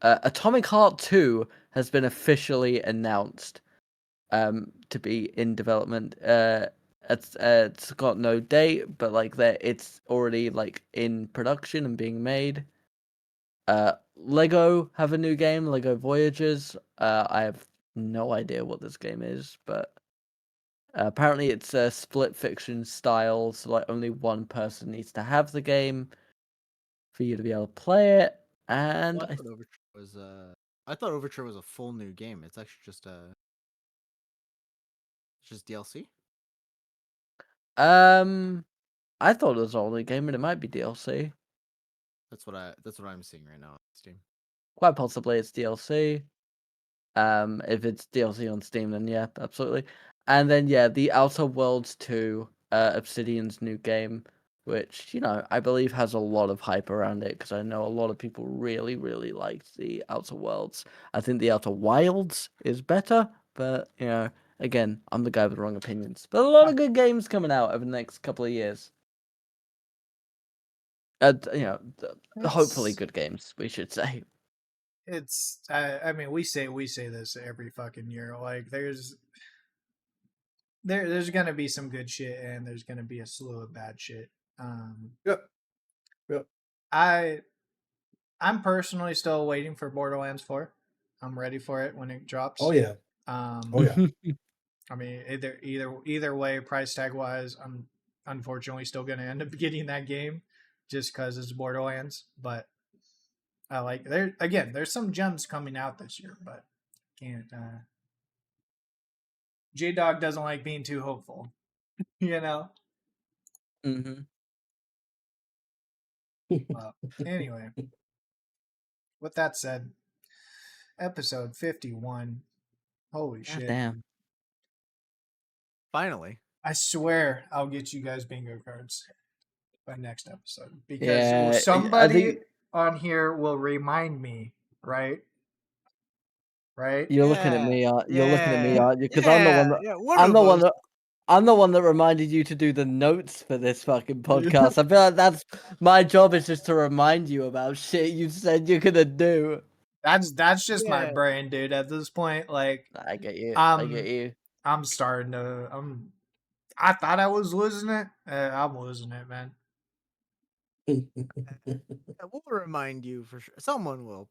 Atomic Heart 2 has been officially announced to be in development. It's got no date, but like it's already like in production and being made. Lego have a new game, Lego Voyages. I have no idea what this game is, but apparently it's a split fiction style, so like only one person needs to have the game for you to be able to play it. And Well, I thought Overture was a full new game. It's actually just DLC. I thought it was only a game, and it might be DLC. That's what I'm seeing right now on Steam. Quite possibly it's DLC. If it's DLC on Steam, then yeah, absolutely. And then yeah, the Outer Worlds 2, Obsidian's new game, which I believe has a lot of hype around it because I know a lot of people really, really liked the Outer Worlds. I think the Outer Wilds is better, but again, I'm the guy with the wrong opinions. But a lot of good games coming out over the next couple of years. Hopefully good games, we should say. It's I mean we say this every fucking year. Like there's gonna be some good shit and there's gonna be a slew of bad shit. Yep. I'm personally still waiting for Borderlands 4. I'm ready for it when it drops. Oh yeah. Um, Oh yeah. I mean either way, price tag wise, I'm unfortunately still gonna end up getting that game just because it's Borderlands. But I like there's some gems coming out this year, but can't. J Dog doesn't like being too hopeful, you know. Mm-hmm. Anyway, with that said, episode 51. Holy God shit! damn. Finally. I swear I'll get you guys bingo cards by next episode because Yeah, somebody on here will remind me, right? Right? You're looking at me, you're looking at me, aren't you? Because I'm the one that reminded you to do the notes for this fucking podcast. I feel like that's my job, is just to remind you about shit you said you're gonna do. That's just my brain, dude. At this point, like I get you. I get you. I'm starting to. I thought I was losing it. I'm losing it, man. We'll remind you for sure. Someone will.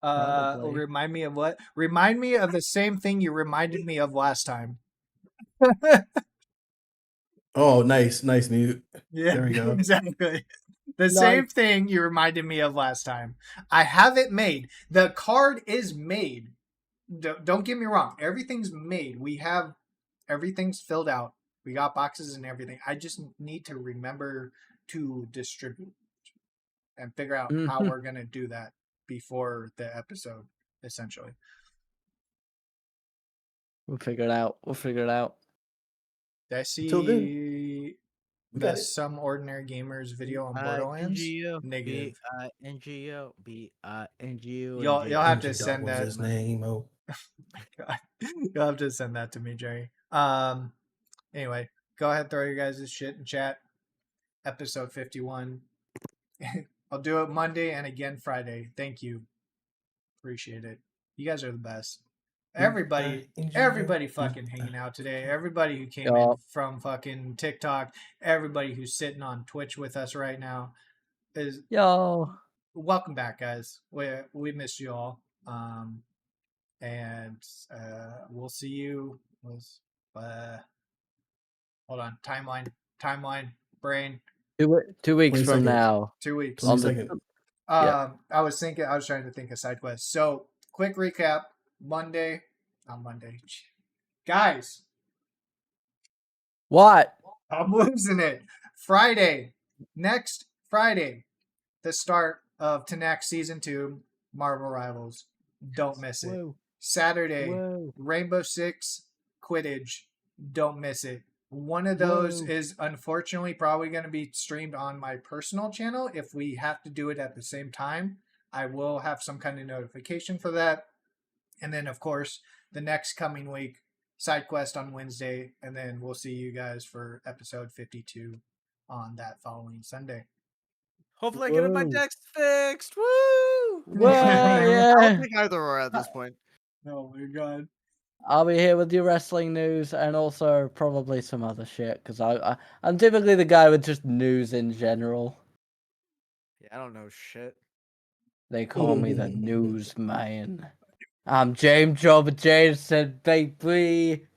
Probably. Remind me of what? Remind me of the same thing you reminded me of last time. Oh, nice, Newt. Yeah, There we go. Exactly. The same thing you reminded me of last time. I have it made. The card is made. Don't get me wrong. Everything's made. Everything's filled out. We got boxes and everything. I just need to remember to distribute and figure out how we're going to do that before the episode, essentially. We'll figure it out. Did I see the Some Ordinary Gamers video on Borderlands? Negative. B-I-N-G-O, B-I-N-G-O. You'll have to send that. His name. Oh. God. You'll have to send that to me, Jerry. Anyway, go ahead, throw your guys' shit in chat. Episode 51. I'll do it Monday and again Friday. Thank you. Appreciate it. You guys are the best. everybody fucking hanging out today. Everybody who came in Yup. from fucking TikTok, everybody who's sitting on Twitch with us right now is Yo. welcome back, guys. We missed you all. And we'll see you. Hold on, timeline, brain. 2 weeks Wait a from second. now. 2 weeks. On 22nd. Yeah. I was trying to think of side quests. So quick recap: Monday, not Monday, guys. What? I'm losing it. Next Friday, the start of Tanak Season 2, Marvel Rivals. Don't miss it. Whoa. Saturday, Whoa. Rainbow Six Quidditch. Don't miss it. One of those Whoa. is unfortunately probably going to be streamed on my personal channel. If we have to do it at the same time, I will have some kind of notification for that. And then, of course, the next coming week, side quest on Wednesday, and then we'll see you guys for episode 52 on that following Sunday. Hopefully, I get my Whoa. decks fixed. Woo! Well, I'll yeah. take either or at this point. Oh my god. I'll be here with your wrestling news and also probably some other shit because I'm typically the guy with just news in general. Yeah, I don't know shit. They call me the newsman. I'm James Robert Jameson, baby.